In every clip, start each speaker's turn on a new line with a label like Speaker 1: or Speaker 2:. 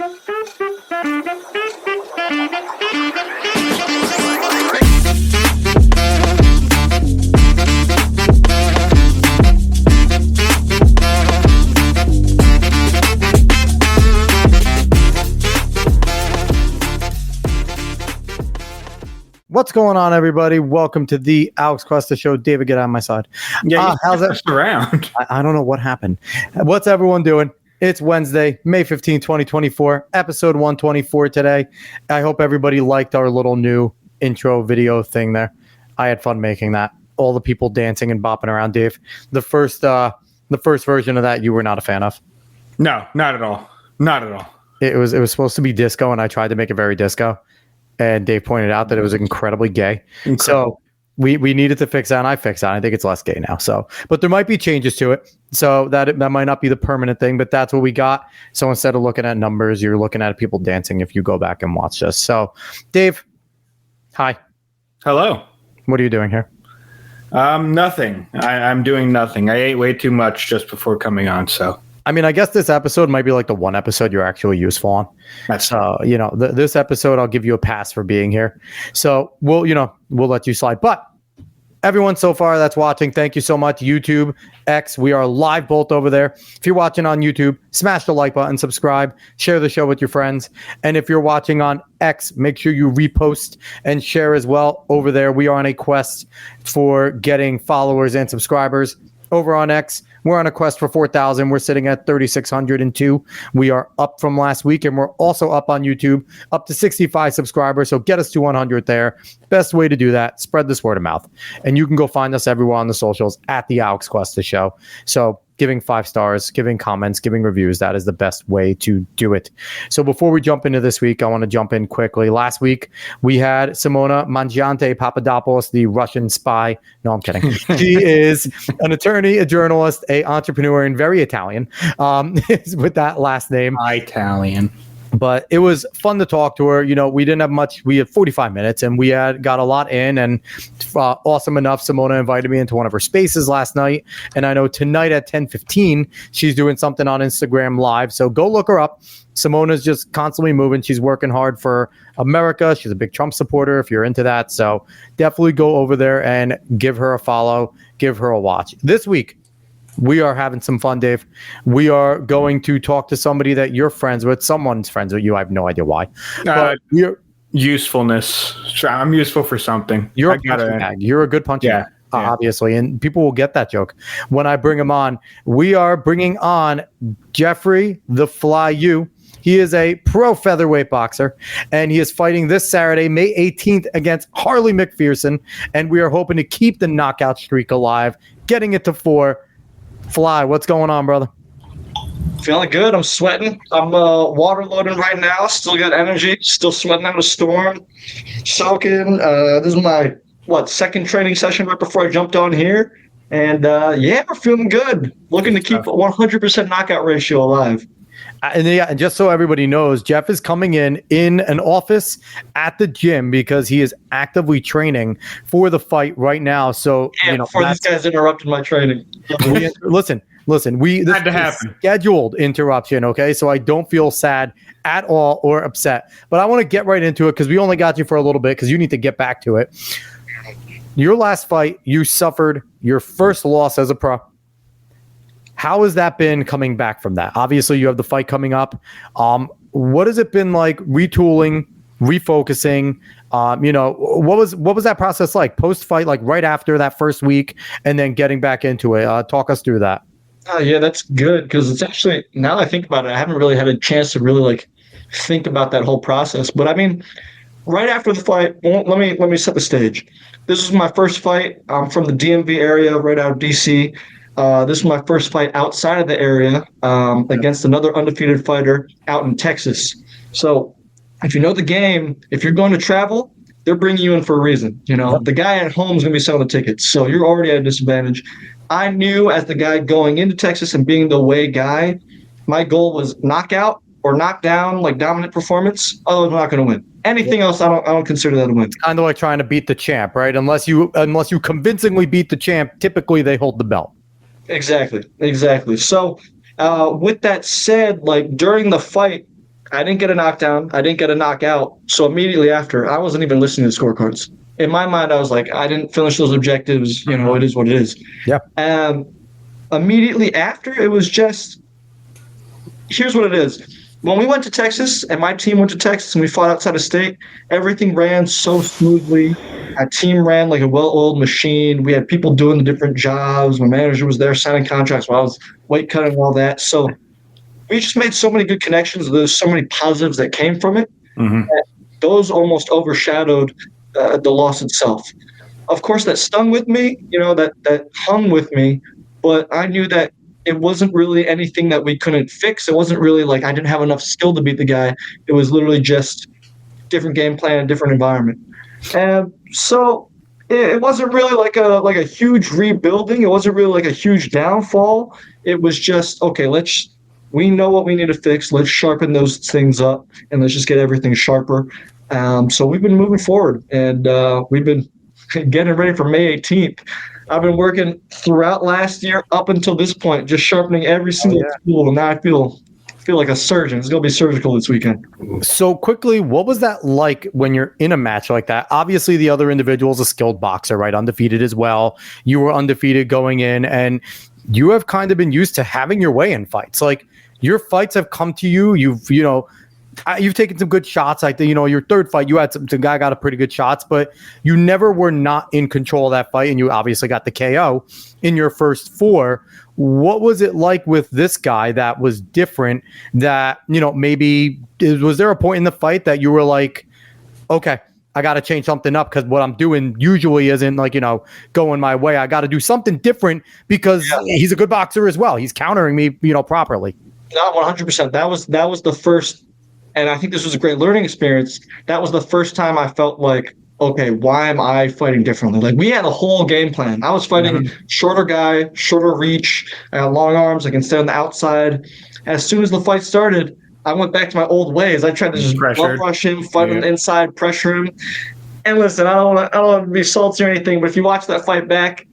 Speaker 1: What's going on, everybody? Welcome to the Alex Cuesta Show. David, get on my side.
Speaker 2: Yeah,
Speaker 1: how's that
Speaker 2: around?
Speaker 1: I don't know what happened. What's everyone doing? It's Wednesday, May 15, 2024, episode 124 today. I hope everybody liked our little new intro video thing there. I had fun making that. All the people dancing and bopping around, Dave. The first version of that you were not a fan of.
Speaker 2: No, not at all. Not at all.
Speaker 1: It was supposed to be disco, and I tried to make it very disco. And Dave pointed out that it was incredibly gay. So we needed to fix that, and I fixed that. I think it's less gay now. So, but there might be changes to it. So that might not be the permanent thing, but that's what we got. So instead of looking at numbers, you're looking at people dancing if you go back and watch this. So, Dave, hi.
Speaker 2: Hello.
Speaker 1: What are you doing here?
Speaker 2: Nothing. I'm doing nothing. I ate way too much just before coming on, so.
Speaker 1: I mean, I guess this episode might be like the one episode you're actually useful on.
Speaker 2: That's
Speaker 1: this episode, I'll give you a pass for being here. So we'll let you slide. But everyone so far that's watching, thank you so much. YouTube, X, we are live both over there. If you're watching on YouTube, smash the like button, subscribe, share the show with your friends. And if you're watching on X, make sure you repost and share as well over there. We are on a quest for getting followers and subscribers over on X. We're on a quest for 4,000. We're sitting at 3,602. We are up from last week, and we're also up on YouTube, up to 65 subscribers. So get us to 100 there. Best way to do that, spread this word of mouth. And you can go find us everywhere on the socials at the Alex Cuesta Show. So giving 5 stars, giving comments, giving reviews, that is the best way to do it. So before we jump into this week, I want to jump in quickly. Last week, we had Simona Mangiante Papadopoulos, the Russian spy. No, I'm kidding. She is an attorney, a journalist, a entrepreneur, and very Italian with that last name.
Speaker 2: Italian.
Speaker 1: But it was fun to talk to her. You know, we didn't have much. We had 45 minutes, and we had got a lot in. And awesome enough, Simona invited me into one of her spaces last night. And I know tonight at 10:15, she's doing something on Instagram Live. So go look her up. Simona's just constantly moving. She's working hard for America. She's a big Trump supporter, if you're into that. So definitely go over there and give her a follow, give her a watch. This week, we are having some fun, Dave. We are going to talk to somebody that you're friends with. Someone's friends with you. I have no idea why.
Speaker 2: Usefulness. I'm useful for something.
Speaker 1: You're a punching bag. You're a good punching bag, obviously. And people will get that joke when I bring him on. We are bringing on Jeffrey the Fly U. He is a pro featherweight boxer, and he is fighting this Saturday, May 18th, against Harley McPherson. And we are hoping to keep the knockout streak alive, getting it to 4. Fly, what's going on, brother?
Speaker 3: Feeling good. I'm sweating. I'm water loading right now. Still got energy. Still sweating out a storm. Soaking. This is my second training session right before I jumped on here. And we're feeling good. Looking to keep 100% knockout ratio alive.
Speaker 1: And just so everybody knows, Jeff is coming in an office at the gym because he is actively training for the fight right now. So
Speaker 3: before these guys interrupted my training.
Speaker 1: Listen. This had to happen. Scheduled interruption, okay? So I don't feel sad at all or upset. But I want to get right into it because we only got you for a little bit because you need to get back to it. Your last fight, you suffered your first loss as a pro. How has that been coming back from that? Obviously, you have the fight coming up. What has it been like retooling, refocusing? What was that process like post-fight, like right after that first week, and then getting back into it? Talk us through that.
Speaker 3: Yeah, that's good because it's actually, now that I think about it, I haven't really had a chance to really think about that whole process. But I mean, right after the fight, let me set the stage. This was my first fight. I'm from the DMV area, right out of DC. This was my first fight outside of the area against another undefeated fighter out in Texas. So if you know the game, if you're going to travel, they're bringing you in for a reason. The guy at home is going to be selling the tickets. So you're already at a disadvantage. I knew as the guy going into Texas and being the away guy, my goal was knockout or knockdown, like dominant performance. Otherwise, I'm not going to win. Anything else, I don't consider that a win.
Speaker 1: It's kind of like trying to beat the champ, right? Unless you convincingly beat the champ, typically they hold the belt.
Speaker 3: Exactly. So with that said, during the fight, I didn't get a knockdown. I didn't get a knockout. So immediately after, I wasn't even listening to the scorecards. In my mind, I was like, I didn't finish those objectives. You know, it is what it is.
Speaker 1: Yeah.
Speaker 3: Immediately after, it was just, here's what it is. When we went to Texas and my team went to Texas and we fought outside of state, everything ran so smoothly. Our team ran like a well-oiled machine. We had people doing the different jobs. My manager was there signing contracts while I was weight cutting and all that. So we just made so many good connections. There's so many positives that came from it. That those almost overshadowed the loss itself. Of course, that stung with me, you know, that hung with me, but I knew that it wasn't really anything that we couldn't fix. It wasn't really like I didn't have enough skill to beat the guy. It was literally just different game plan, different environment. And so it wasn't really like a huge rebuilding. It wasn't really like a huge downfall. It was just, okay, we know what we need to fix. Let's sharpen those things up and let's just get everything sharper. So we've been moving forward and we've been getting ready for May 18th. I've been working throughout last year up until this point, just sharpening every single tool. And now I feel like a surgeon. It's going to be surgical this weekend.
Speaker 1: So quickly, what was that like when you're in a match like that? Obviously, the other individual is a skilled boxer, right? Undefeated as well. You were undefeated going in, and you have kind of been used to having your way in fights. Like, your fights have come to you. You've taken some good shots. Like, your third fight, you had some guy got a pretty good shots, but you never were not in control of that fight, and you obviously got the KO in your first 4. What was it like with this guy that was different? That maybe was there a point in the fight that you were like, okay, I got to change something up because what I'm doing usually isn't like going my way. I got to do something different because he's a good boxer as well. He's countering me, properly.
Speaker 3: Not 100%. That was the first. And I think this was a great learning experience. That was the first time I felt like, okay, why am I fighting differently? Like, we had a whole game plan. I was fighting shorter guy, shorter reach, long arms. I can stay on the outside. As soon as the fight started, I went back to my old ways. I tried to just bum rush him, fight on the inside, pressure him. And listen, I don't want to be salty or anything, but if you watch that fight back,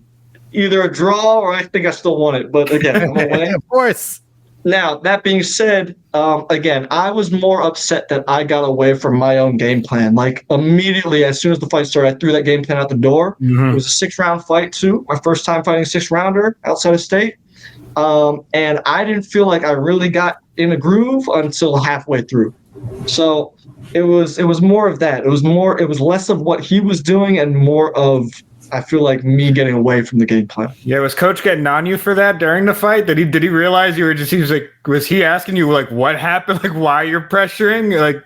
Speaker 3: either a draw or I think I still won it. But again, I'm away.
Speaker 1: Of course.
Speaker 3: Now, that being said, again, I was more upset that I got away from my own game plan. Like, immediately, as soon as the fight started, I threw that game plan out the door. It was a 6-round fight, too. My first time fighting a 6-rounder outside of state. And I didn't feel like I really got in a groove until halfway through. So it was more of that. It was less of what he was doing and more of, I feel like, me getting away from the game plan.
Speaker 2: Yeah, was Coach getting on you for that during the fight? Did he realize you were just? He was like, was he asking you like what happened, like why you're pressuring? Like,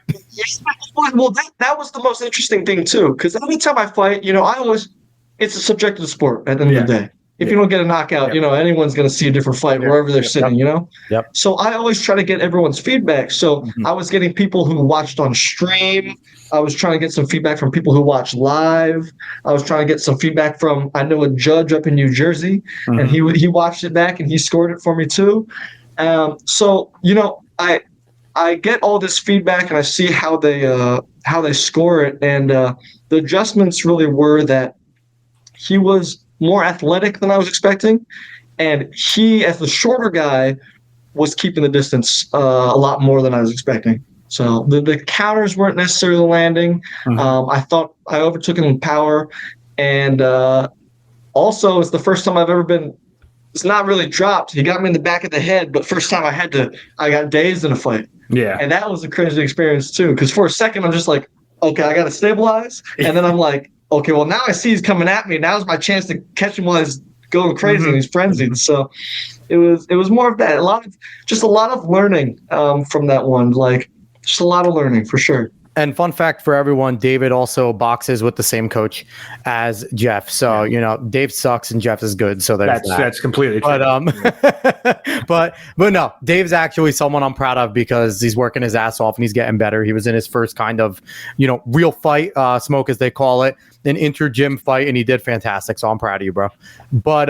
Speaker 3: well, that was the most interesting thing too, because anytime I fight, it's a subjective sport at the end of the day. If you don't get a knockout, anyone's going to see a different fight wherever they're sitting,
Speaker 1: Yep.
Speaker 3: So I always try to get everyone's feedback. So I was getting people who watched on stream. I was trying to get some feedback from people who watch live. I was trying to get some feedback from, I know a judge up in New Jersey, and he watched it back and he scored it for me too. So, I get all this feedback and I see how they score it. And the adjustments really were that he was more athletic than I was expecting. And he, as the shorter guy, was keeping the distance a lot more than I was expecting. So the counters weren't necessarily landing. I thought I overtook him in power. And also, it's the first time I've ever been, it's not really dropped. He got me in the back of the head, but first time I got dazed in a fight.
Speaker 2: Yeah.
Speaker 3: And that was a crazy experience too. Because for a second, I'm just like, okay, I got to stabilize. And then I'm like, okay, well, now I see he's coming at me. Now's my chance to catch him while he's going crazy and he's frenzied. So it was more of that. A lot of learning from that one. Like, just a lot of learning for sure.
Speaker 1: And fun fact for everyone, David also boxes with the same coach as Jeff. So, Dave sucks and Jeff is good. So
Speaker 2: that's completely true.
Speaker 1: But no, Dave's actually someone I'm proud of because he's working his ass off and he's getting better. He was in his first kind of, real fight, smoke as they call it, an inter-gym fight, and he did fantastic. So I'm proud of you, bro. But,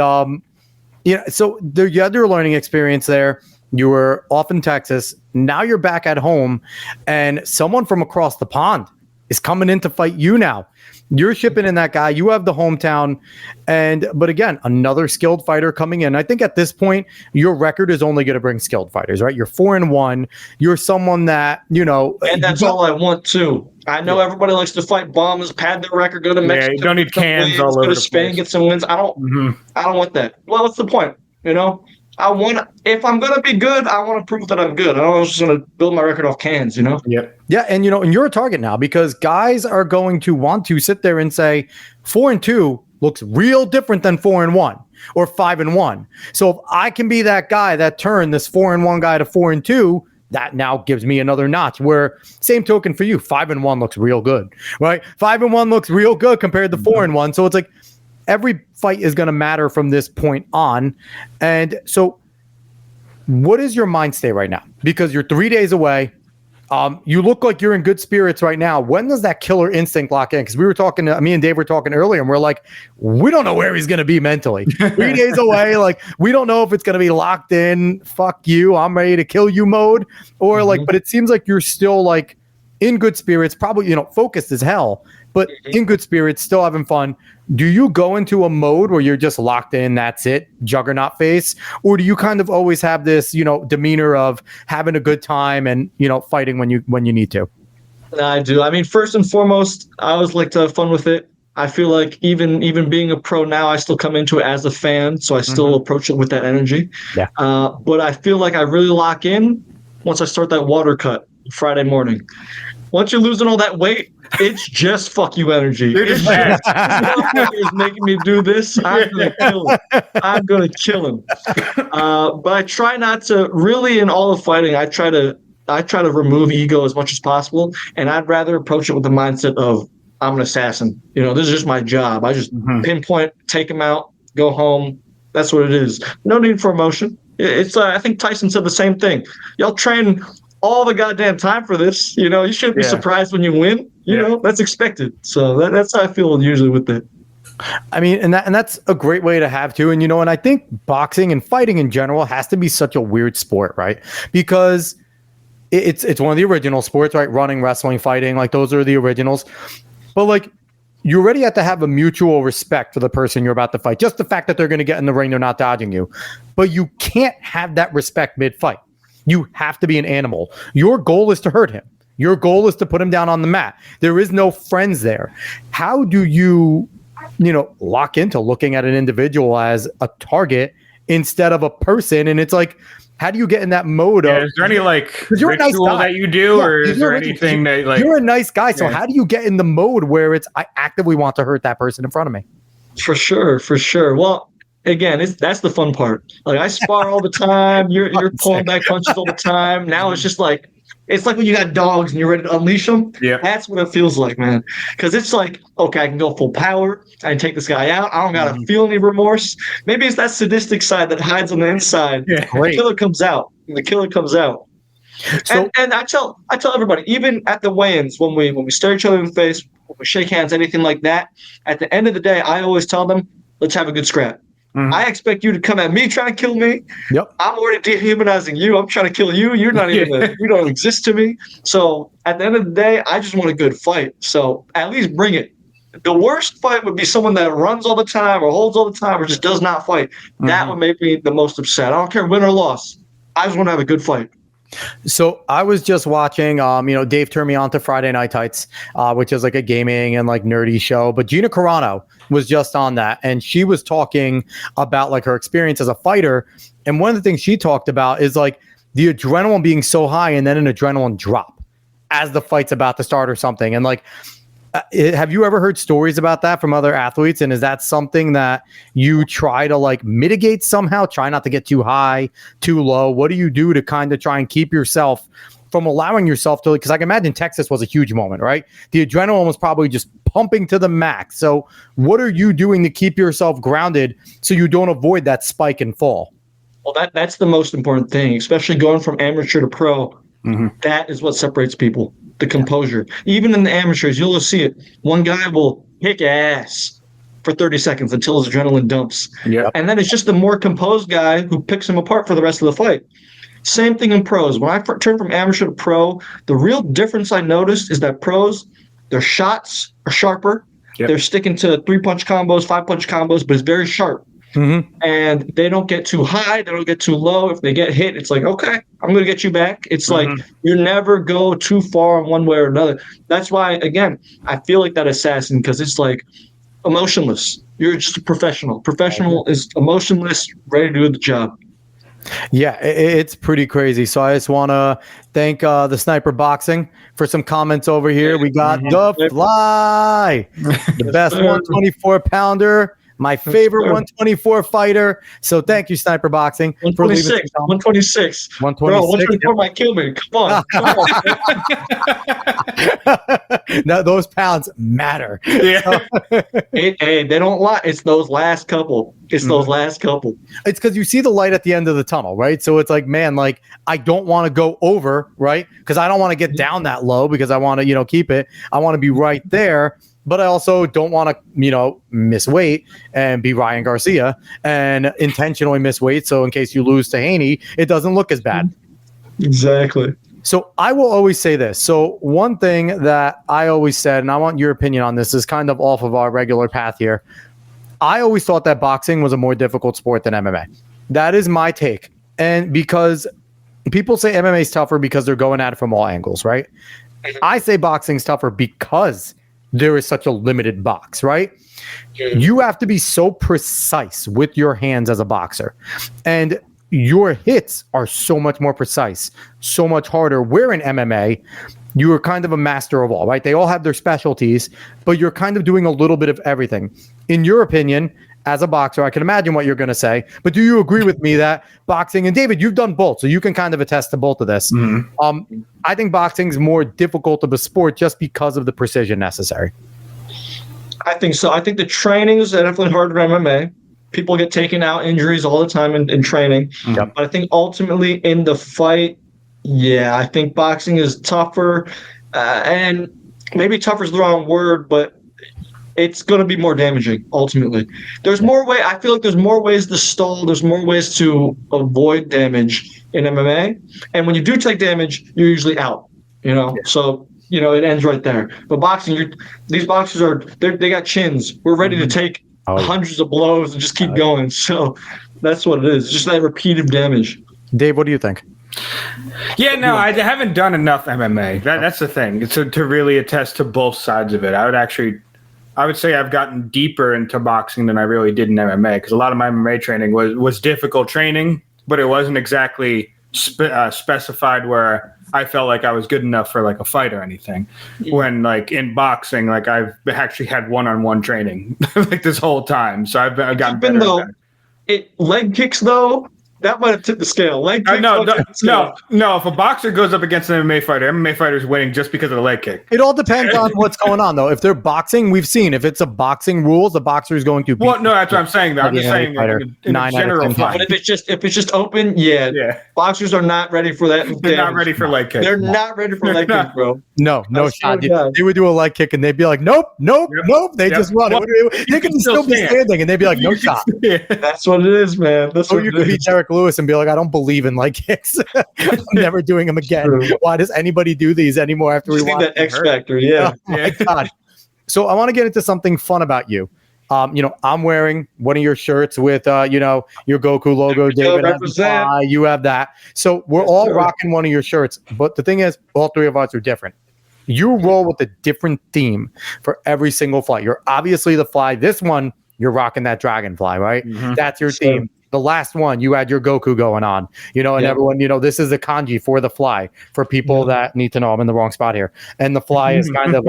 Speaker 1: so you had your learning experience there. You were off in Texas. Now you're back at home, and someone from across the pond is coming in to fight you now. You're shipping in that guy. You have the hometown. But again, another skilled fighter coming in. I think at this point, your record is only going to bring skilled fighters, right? You're 4-1. You're someone that,
Speaker 3: And that's all I want too. I know everybody likes to fight bums, pad their record, go to Mexico.
Speaker 2: You don't need cans
Speaker 3: wins,
Speaker 2: all over
Speaker 3: go to
Speaker 2: the
Speaker 3: Spain,
Speaker 2: place.
Speaker 3: get some wins. I don't want that. Well, what's the point? If I'm gonna be good, I want to prove that I'm good. I don't just want to build my record off cans,
Speaker 2: Yep.
Speaker 1: Yeah, and and you're a target now because guys are going to want to sit there and say 4-2 looks real different than 4-1 or 5-1. So if I can be that guy that turned this 4-1 guy to 4-2, that now gives me another notch. Where same token for you, 5-1 looks real good, right? 5-1 looks real good compared to 4-1. So it's like every fight is going to matter from this point on. And so what is your mind state right now? Because you're 3 days away. You look like you're in good spirits right now. When does that killer instinct lock in? Because we were talking, me and Dave were talking earlier, and we're like, we don't know where he's going to be mentally. 3 days away, like we don't know if it's going to be locked in. Fuck you, I'm ready to kill you mode, or but it seems like you're still like in good spirits, probably focused as hell, but in good spirits, still having fun. Do you go into a mode where you're just locked in, that's it, juggernaut face? Or do you kind of always have this, demeanor of having a good time and, fighting when you need to?
Speaker 3: I do. I mean, first and foremost, I always like to have fun with it. I feel like even being a pro now, I still come into it as a fan, so I still approach it with that energy.
Speaker 1: Yeah.
Speaker 3: But I feel like I really lock in once I start that water cut Friday morning. Once you're losing all that weight, it's just fuck you energy. It's just motherfuckers making me do this. I'm gonna kill him. But I try not to really in all of fighting. I try to remove ego as much as possible, and I'd rather approach it with the mindset of I'm an assassin. This is just my job. I just pinpoint, take him out, go home. That's what it is. No need for emotion. It's I think Tyson said the same thing. Y'all train all the goddamn time for this. You shouldn't be surprised when you win. That's expected. So that's how I feel usually with it.
Speaker 1: I mean, and that's a great way to have too. And and I think boxing and fighting in general has to be such a weird sport, right? Because it's one of the original sports, right? Running, wrestling, fighting, like those are the originals. But like you already have to have a mutual respect for the person you're about to fight. Just the fact that they're going to get in the ring, they're not dodging you. But you can't have that respect mid-fight. You have to be an animal. Your goal is to hurt him. Your goal is to put him down on the mat. There is no friends there. How do you, lock into looking at an individual as a target instead of a person? And it's like, how do you get in that mode of?
Speaker 2: Is there any
Speaker 1: you're a nice
Speaker 2: ritual
Speaker 1: guy.
Speaker 2: that you do, or is there anything that like?
Speaker 1: You're a nice guy, so how do you get in the mode where it's I actively want to hurt that person in front of me?
Speaker 3: For sure. Well, again, that's the fun part. Like I spar all the time. You're pulling back punches all the time. Now it's just like it's like when you got dogs and you're ready to unleash them.
Speaker 2: Yeah,
Speaker 3: that's what it feels like, man. Because it's like, okay, I can go full power. I can take this guy out. I don't gotta feel any remorse. Maybe it's that sadistic side that hides on the inside.
Speaker 1: Yeah,
Speaker 3: the killer comes out. So, and I tell everybody, even at the weigh-ins, when we stare each other in the face, when we shake hands, anything like that. At the end of the day, I always tell them, let's have a good scrap. I expect you to come at me trying to kill me.
Speaker 1: Yep.
Speaker 3: I'm already dehumanizing you. I'm trying to kill you. You're not even you don't exist to me. So at the end of the day, I just want a good fight. So at least bring it. The worst fight would be someone that runs all the time or holds all the time or just does not fight. That would make me the most upset. I don't care win or loss. I just want to have a good fight.
Speaker 1: So I was just watching, Dave turned me on to Friday Night Tights, which is like a gaming and like nerdy show. But Gina Carano was just on that, and she was talking about like her experience as a fighter. And one of the things she talked about is like the adrenaline being so high and then an adrenaline drop as the fight's about to start or something. And like, have you ever heard stories about that from other athletes? And is that something that you try to like mitigate somehow? Try not to get too high, too low. What do you do to kind of try and keep yourself from allowing yourself to, because I can imagine Texas was a huge moment, right? The adrenaline was probably just pumping to the max. So what are you doing to keep yourself grounded so you don't avoid that spike and fall?
Speaker 3: Well, that's the most important thing, especially going from amateur to pro. That is what separates people, the composure. Even in the amateurs, you'll see it. One guy will kick ass for 30 seconds until his adrenaline dumps.
Speaker 2: Yeah.
Speaker 3: And then it's just the more composed guy who picks him apart for the rest of the fight. Same thing in pros. When I turned from amateur to pro, the real difference I noticed is that pros, Their shots are sharper.
Speaker 2: Yep.
Speaker 3: They're sticking to 3-punch combos, 5-punch combos, but it's very sharp.
Speaker 1: Mm-hmm.
Speaker 3: And they don't get too high. They don't get too low. If they get hit, it's like, okay, I'm going to get you back. It's like you never go too far one way or another. That's why, again, I feel like that assassin, because it's like emotionless. You're just a professional. Professional is emotionless, ready to do the job.
Speaker 1: Yeah, it's pretty crazy. So I just want to thank the Sniper Boxing for some comments over here. We got the Fly, the best 124-pounder, my favorite 124 fighter. So thank you, Sniper Boxing.
Speaker 3: 126. 126.
Speaker 1: 126.
Speaker 3: Bro, 124 might kill me. Come on.
Speaker 1: Now, those pounds matter.
Speaker 2: Yeah.
Speaker 3: Hey, they don't lie. It's those last couple. Those last couple.
Speaker 1: It's because you see the light at the end of the tunnel, right? So it's like, man, like I don't want to go over, right? Because I don't want to get down that low because I want to, keep it. I want to be right there, but I also don't want to, miss weight and be Ryan Garcia and intentionally miss weight. So in case you lose to Haney, it doesn't look as bad.
Speaker 3: Exactly.
Speaker 1: So I will always say this. So one thing that I always said, and I want your opinion on this, is kind of off of our regular path here. I always thought that boxing was a more difficult sport than MMA. That is my take. And because people say MMA is tougher because they're going at it from all angles, right? I say boxing's tougher because there is such a limited box, right? You have to be so precise with your hands as a boxer. And your hits are so much more precise, so much harder. Where in MMA, you are kind of a master of all, right? They all have their specialties, but you're kind of doing a little bit of everything. In your opinion, as a boxer, I can imagine what you're going to say, but do you agree with me that boxing, and David, you've done both, so you can kind of attest to both of this. I think boxing is more difficult of a sport just because of the precision necessary.
Speaker 3: I think so. I think the training is definitely harder than MMA. People get taken out, injuries all the time in training.
Speaker 1: Yep.
Speaker 3: But I think ultimately in the fight, yeah, I think boxing is tougher. And maybe tougher is the wrong word, but it's going to be more damaging ultimately. There's more way. I feel like there's more ways to stall. There's more ways to avoid damage in MMA. And when you do take damage, you're usually out, So, it ends right there. But boxing, these boxers they got chins. We're ready to take hundreds of blows and just keep going. So that's what it is. Just that repeated damage.
Speaker 1: Dave, what do you think?
Speaker 2: Yeah, no, I haven't done enough MMA. That's the thing. To really attest to both sides of it. I would say I've gotten deeper into boxing than I really did in MMA, because a lot of my MMA training was difficult training, but it wasn't exactly specified where I felt like I was good enough for like a fight or anything. When like in boxing, like I've actually had one-on-one training like this whole time. So I've gotten better.
Speaker 3: Even though leg kicks though, that might have tipped the scale. Leg kicks
Speaker 2: no. If a boxer goes up against an MMA fighter is winning just because of the leg kick.
Speaker 1: It all depends on what's going on, though. If they're boxing, we've seen if it's a boxing rules, the boxer is going to beat.
Speaker 2: Well, no, that's what I'm saying. I'm just saying in a general fight.
Speaker 3: But if it's just open, yeah. Boxers are not ready for that.
Speaker 2: They're not ready for leg kick.
Speaker 3: They're not ready for leg kick, bro.
Speaker 1: No shot. They would do a leg kick and they'd be like, nope. They just run. They can still be standing and they'd be like, no shot.
Speaker 3: That's what it is, man.
Speaker 1: You could be Derek Lewis and be like, I don't believe in leg kicks. I'm never doing them again. True. Why does anybody do these anymore after we watch
Speaker 3: that X Factor? Yeah.
Speaker 1: Oh my God. So I want to get into something fun about you. I'm wearing one of your shirts with your Goku logo. David, you have that. So we're all rocking one of your shirts. But the thing is, all three of us are different. You roll with a different theme for every single fight. You're obviously the Fly. This one, you're rocking that Dragonfly, right? Mm-hmm. That's your theme. The last one, you had your Goku going on, and everyone, this is a kanji for the Fly for people that need to know. I'm in the wrong spot here. And the Fly is kind of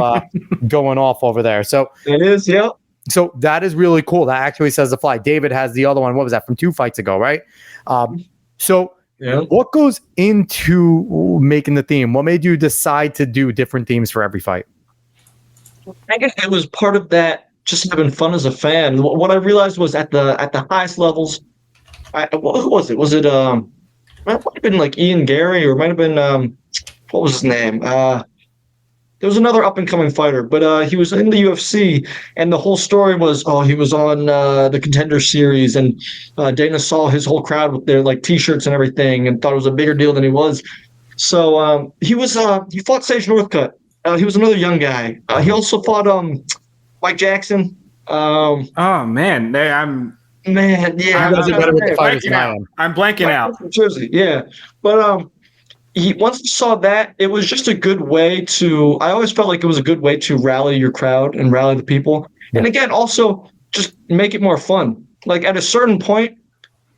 Speaker 1: going off over there. So
Speaker 3: it is, yeah.
Speaker 1: So that is really cool. That actually says the Fly. David has the other one. What was that from 2 fights ago, right? What goes into making the theme? What made you decide to do different themes for every fight?
Speaker 3: I guess it was part of that, just having fun as a fan. What I realized was at the highest levels, who was it? Was it it might have been like Ian Gary, or it might have been what was his name? There was another up and coming fighter, but he was in the UFC, and the whole story was, he was on the Contender Series, and Dana saw his whole crowd with their like T-shirts and everything, and thought it was a bigger deal than he was. So he fought Sage Northcutt He was another young guy. He also fought Mike Jackson.
Speaker 2: Oh man,
Speaker 3: Man, yeah,
Speaker 1: You guys are better with the fighters than I am.
Speaker 2: I'm blanking out.
Speaker 3: From Jersey, yeah, but once I saw that, it was just a good way to. I always felt like it was a good way to rally your crowd and rally the people, and again, also just make it more fun. Like at a certain point,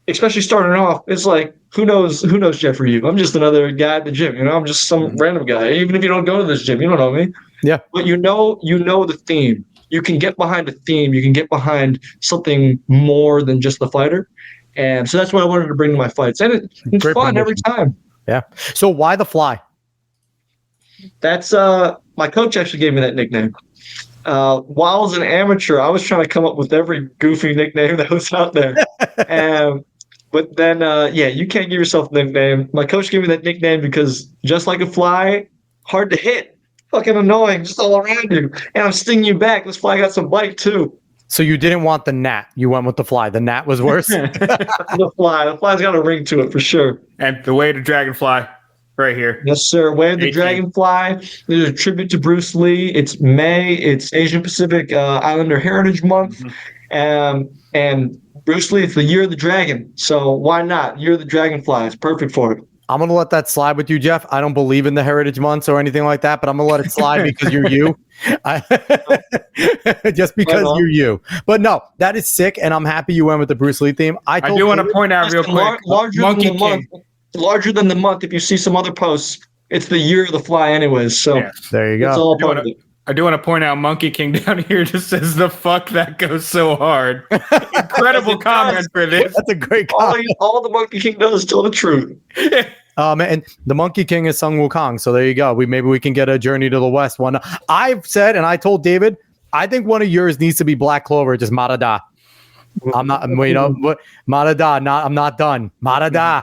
Speaker 3: especially starting off, it's like who knows Jeff or you? I'm just another guy at the gym, I'm just some random guy. Even if you don't go to this gym, you don't know me.
Speaker 1: Yeah,
Speaker 3: but you know the theme. You can get behind a theme. You can get behind something more than just the fighter. And so that's what I wanted to bring to my fights. And it's fun every time.
Speaker 1: Yeah. So why the fly?
Speaker 3: That's my coach actually gave me that nickname. While I was an amateur, I was trying to come up with every goofy nickname that was out there. But then, you can't give yourself a nickname. My coach gave me that nickname because just like a fly, hard to hit. Fucking annoying, just all around you. And I'm stinging you back. This fly got some bite, too.
Speaker 1: So you didn't want the gnat. You went with the fly. The gnat was worse?
Speaker 3: The fly's got a ring to it for sure.
Speaker 2: And the way to dragonfly, right here.
Speaker 3: Yes, sir. Way of the Dragonfly. There's a tribute to Bruce Lee. It's May. It's Asian Pacific Islander Heritage Month. And Bruce Lee, it's the Year of the Dragon. So why not? Year of the Dragonfly. It's perfect for it.
Speaker 1: I'm going to let that slide with you, Jeff. I don't believe in the Heritage Months or anything like that, but I'm going to let it slide because you're you. Just because you're you. But no, that is sick, and I'm happy you went with the Bruce Lee theme. I do
Speaker 2: want to point out real quick.
Speaker 3: Larger than the month, if you see some other posts, it's the Year of the Fly anyways. So
Speaker 1: there you go.
Speaker 3: It's all part of it.
Speaker 2: I do want to point out Monkey King down here just says the fuck that goes so hard. Incredible comment for this.
Speaker 1: That's a great comment.
Speaker 3: All the Monkey King does is tell the truth.
Speaker 1: And the Monkey King is Sung Wukong. So there you go. Maybe we can get a Journey to the West one. I've said, and I told David, I think one of yours needs to be Black Clover, just Marada. I'm not, Marada, I'm not done. Marada.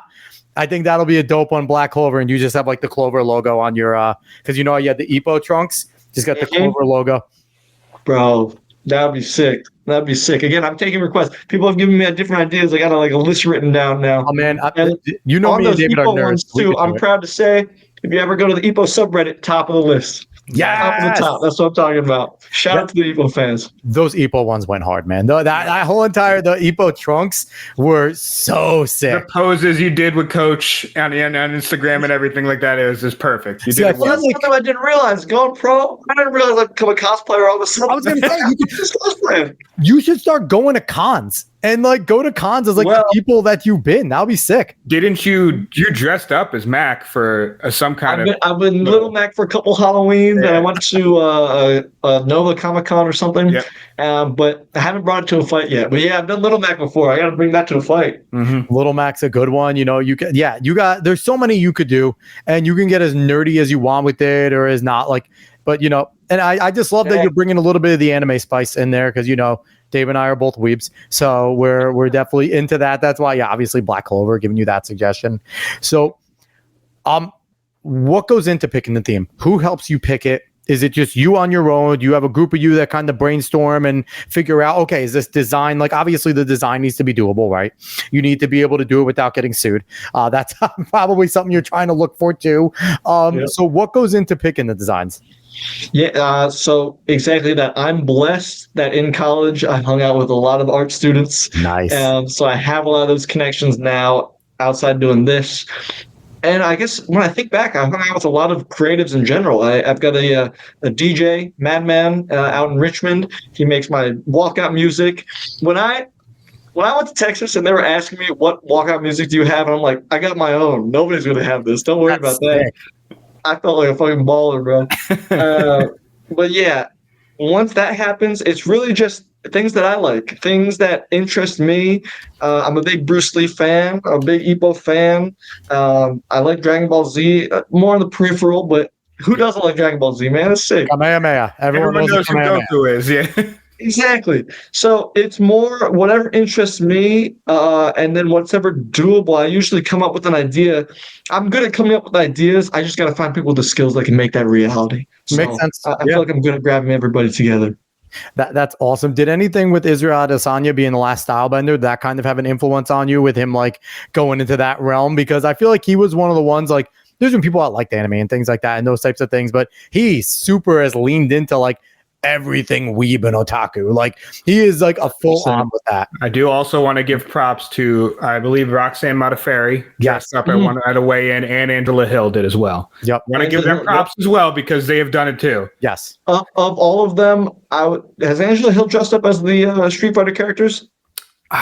Speaker 1: I think that'll be a dope one, Black Clover, and you just have like the Clover logo on your, because you had the Ipo trunks. Just got the Clover logo.
Speaker 3: Bro, that would be sick. That'd be sick. Again, I'm taking requests. People have given me different ideas. I got a list written down now.
Speaker 1: Oh, man.
Speaker 3: You know me and David are nerds. Too, I'm proud to say, if you ever go to the Ipo subreddit, top of the list.
Speaker 1: Yeah,
Speaker 3: top of the top. That's what I'm talking about. Shout out to the Ipo fans.
Speaker 1: Those Ipo ones went hard, man. That whole entire the Ipo trunks were so sick.
Speaker 2: The poses you did with Coach on Instagram and everything like that is just perfect. You did it well.
Speaker 3: That's something I didn't realize. Going pro, I didn't realize I'd become a cosplayer all of a sudden. I was going to say
Speaker 1: you should start going to cons. And go to cons as the people that you've been. That'll be sick.
Speaker 2: Didn't you dressed up as Mac for some kind of?
Speaker 3: I've been Little Mac for a couple Halloweens, and I went to Nova Comic Con or something. Yep. But I haven't brought it to a fight yet. But yeah, I've done Little Mac before. I got to bring that to a fight.
Speaker 1: Mm-hmm. Little Mac's a good one. You can. Yeah, there's so many you could do, and you can get as nerdy as you want with it, or as not But and I just love that you're bringing a little bit of the anime spice in there because Dave and I are both weebs, so we're definitely into that. That's why, obviously Black Clover, giving you that suggestion. So, what goes into picking the theme? Who helps you pick it? Is it just you on your own? Do you have a group of you that kind of brainstorm and figure out, okay, is this design, obviously the design needs to be doable, right? You need to be able to do it without getting sued. That's probably something you're trying to look for too. So what goes into picking the designs?
Speaker 3: Yeah, so exactly that. I'm blessed that in college I hung out with a lot of art students.
Speaker 1: Nice.
Speaker 3: So I have a lot of those connections now outside doing this. And I guess when I think back, I hung out with a lot of creatives in general. I've got a DJ, Madman, out in Richmond. He makes my walkout music. When I went to Texas and they were asking me, what walkout music do you have? And I'm like, I got my own. Nobody's going to have this. Don't worry about that. I felt like a fucking baller, bro. But yeah, once that happens, it's really just things that I like, things that interest me. I'm a big Bruce Lee fan, a big Ipo fan. I like Dragon Ball Z, more on the peripheral, but who doesn't like Dragon Ball Z, man? It's sick.
Speaker 1: Kamehameha. Everyone knows
Speaker 2: who Goku is, yeah.
Speaker 3: Exactly. So it's more whatever interests me, and then whatever doable. I usually come up with an idea. I'm good at coming up with ideas. I just got to find people with the skills that can make that reality.
Speaker 1: Makes sense.
Speaker 3: I feel like I'm good at grabbing everybody together.
Speaker 1: That's awesome. Did anything with Israel Adesanya being the last style bender that kind of have an influence on you with him going into that realm? Because I feel like he was one of the ones there's been people that like the anime and things like that and those types of things, but he super has leaned into like everything weeb and otaku. Like he is like a full on with that.
Speaker 2: I do also want to give props to, I believe, Roxanne Modafferi
Speaker 1: Yes.
Speaker 2: dressed up at a weigh-in, and Angela Hill did as well.
Speaker 1: Yep.
Speaker 2: Want to give them props as well because they have done it too.
Speaker 1: Yes.
Speaker 3: Of all of them, has Angela Hill dressed up as the Street Fighter characters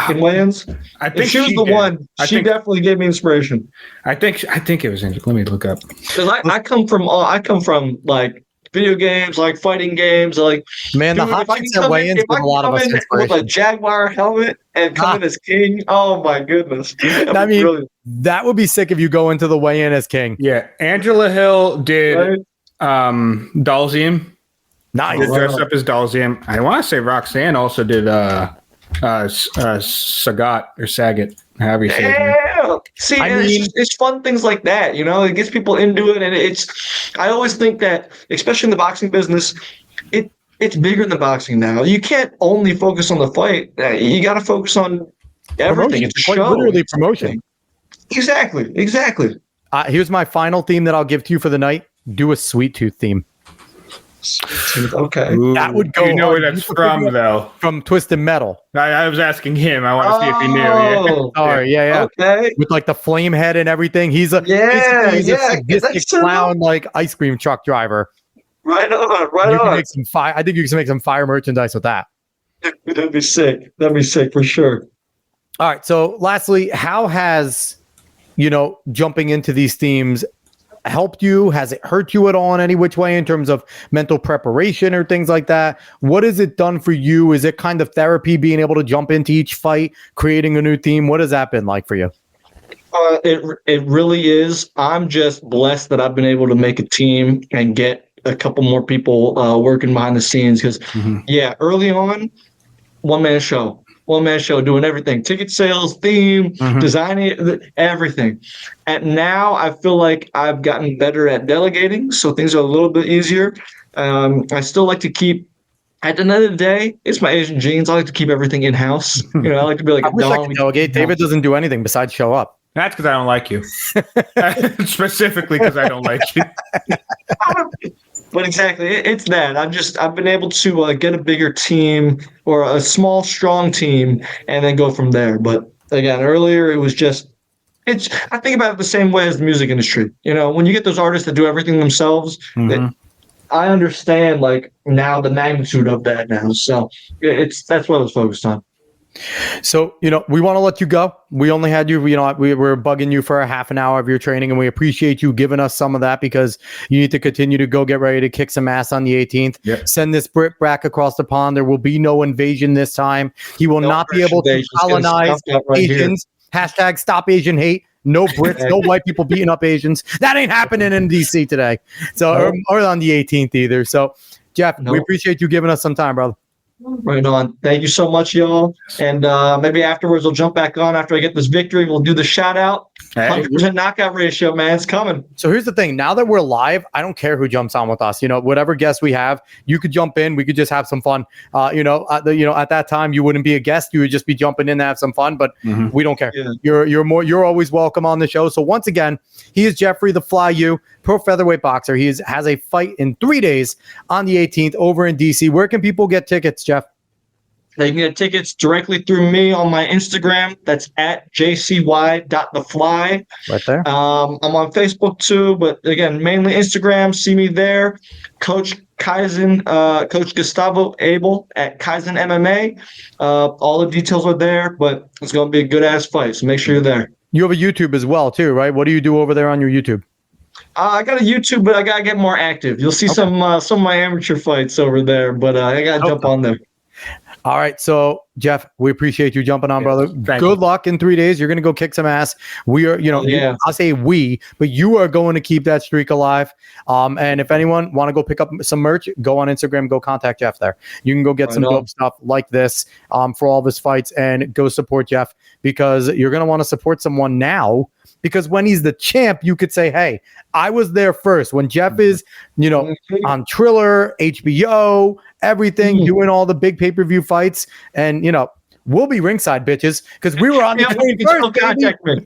Speaker 3: in weigh-ins?
Speaker 2: I think
Speaker 3: If she was the
Speaker 2: did.
Speaker 3: one. She definitely gave me inspiration.
Speaker 2: I think it was Angela. Let me look up.
Speaker 3: Because I come from like video games, like fighting games, like
Speaker 1: Man, the hot chicks at weigh-ins give a lot of us
Speaker 3: with
Speaker 1: inspiration.
Speaker 3: a Jaguar helmet and come in as King. Oh my goodness!
Speaker 1: I mean, that would be sick if you go into the weigh-in as King.
Speaker 2: Yeah, Angela Hill did Dalzium.
Speaker 1: Nice.
Speaker 2: Did dress up as Dalzium. I want to say Roxanne also did Sagat or Sagat, however you say it.
Speaker 3: Yeah. See, it's fun things like that, you know. It gets people into it, and I always think that, especially in the boxing business, it's bigger than boxing now. You can't only focus on the fight. You got to focus on everything. It's
Speaker 1: quite literally promotion.
Speaker 3: Exactly.
Speaker 1: Here's my final theme that I'll give to you for the night. Do a Sweet Tooth theme.
Speaker 3: Okay.
Speaker 2: Ooh,
Speaker 1: that would go.
Speaker 2: You know where that's from, though?
Speaker 1: From Twisted Metal.
Speaker 2: I was asking him. I want to see if he knew.
Speaker 1: Yeah.
Speaker 3: Okay.
Speaker 1: With like the flame head and everything. He's a sadistic clown, like ice cream truck driver.
Speaker 3: Right on.
Speaker 1: I think you can make some fire merchandise with that.
Speaker 3: That'd be sick. For sure.
Speaker 1: All right. So, lastly, how has jumping into these themes helped you? Has it hurt you at all in any which way in terms of mental preparation or things like that? What has it done for you? Is it kind of therapy being able to jump into each fight, creating a new theme? What has that been like for you?
Speaker 3: It really is. I'm just blessed that I've been able to make a team and get a couple more people working behind the scenes because, early on, one-man show doing everything, ticket sales, theme, designing, everything. And now I feel like I've gotten better at delegating, so things are a little bit easier. I still like to keep, at the end of the day, it's my Asian genes. I like to keep everything in-house. I like to be like,
Speaker 1: I wish I could delegate. David doesn't do anything besides show up.
Speaker 2: That's because I don't like you. Specifically because I don't like you.
Speaker 3: But exactly, it's that. I've been able to get a bigger team or a small, strong team and then go from there. But again, earlier it was just, I think about it the same way as the music industry. When you get those artists that do everything themselves, I understand like now the magnitude of that now. So that's what I was focused on.
Speaker 1: So, we want to let you go. We only had you, we were bugging you for a half an hour of your training, and we appreciate you giving us some of that because you need to continue to go get ready to kick some ass on the 18th.
Speaker 2: Yep.
Speaker 1: Send this Brit back across the pond. There will be no invasion this time. He will not be able to colonize Asians. Hashtag stop Asian hate. No Brits, no white people beating up Asians. That ain't happening in DC today. So, or on the 18th either. So, Jeff, we appreciate you giving us some time, brother.
Speaker 3: Right on. Thank you so much, y'all. And maybe afterwards we'll jump back on after I get this victory. We'll do the shout out. 100% knockout ratio, man. It's coming.
Speaker 1: So here's the thing. Now that we're live, I don't care who jumps on with us. Whatever guest we have, you could jump in. We could just have some fun. At that time, you wouldn't be a guest. You would just be jumping in to have some fun. But we don't care. Yeah. You're always welcome on the show. So once again, he is Jeffrey the Fly U, pro featherweight boxer. He has a fight in 3 days on the 18th over in DC. Where can people get tickets, Jeff?
Speaker 3: They can get tickets directly through me on my Instagram. That's at jcy.thefly.
Speaker 1: Right there.
Speaker 3: I'm on Facebook too, but again, mainly Instagram. See me there. Coach Kaizen, Coach Gustavo Abel at Kaizen MMA. All the details are there, but it's going to be a good-ass fight, so make sure you're there.
Speaker 1: You have a YouTube as well, too, right? What do you do over there on your YouTube?
Speaker 3: I got a YouTube, but I got to get more active. You'll see some of my amateur fights over there, but I got to jump on there.
Speaker 1: All right. So, Jeff, we appreciate you jumping on, brother. Good luck in 3 days. You're going to go kick some ass. We are, I'll say we, but you are going to keep that streak alive. And if anyone want to go pick up some merch, go on Instagram, go contact Jeff there. You can go get some dope stuff like this for all of his fights and go support Jeff because you're going to want to support someone now. Because when he's the champ, you could say, hey, I was there first. When Jeff is, on Triller, HBO, everything, doing all the big pay-per-view fights. And, we'll be ringside, bitches, because we were on the train
Speaker 3: you
Speaker 1: first, baby.
Speaker 3: contact me.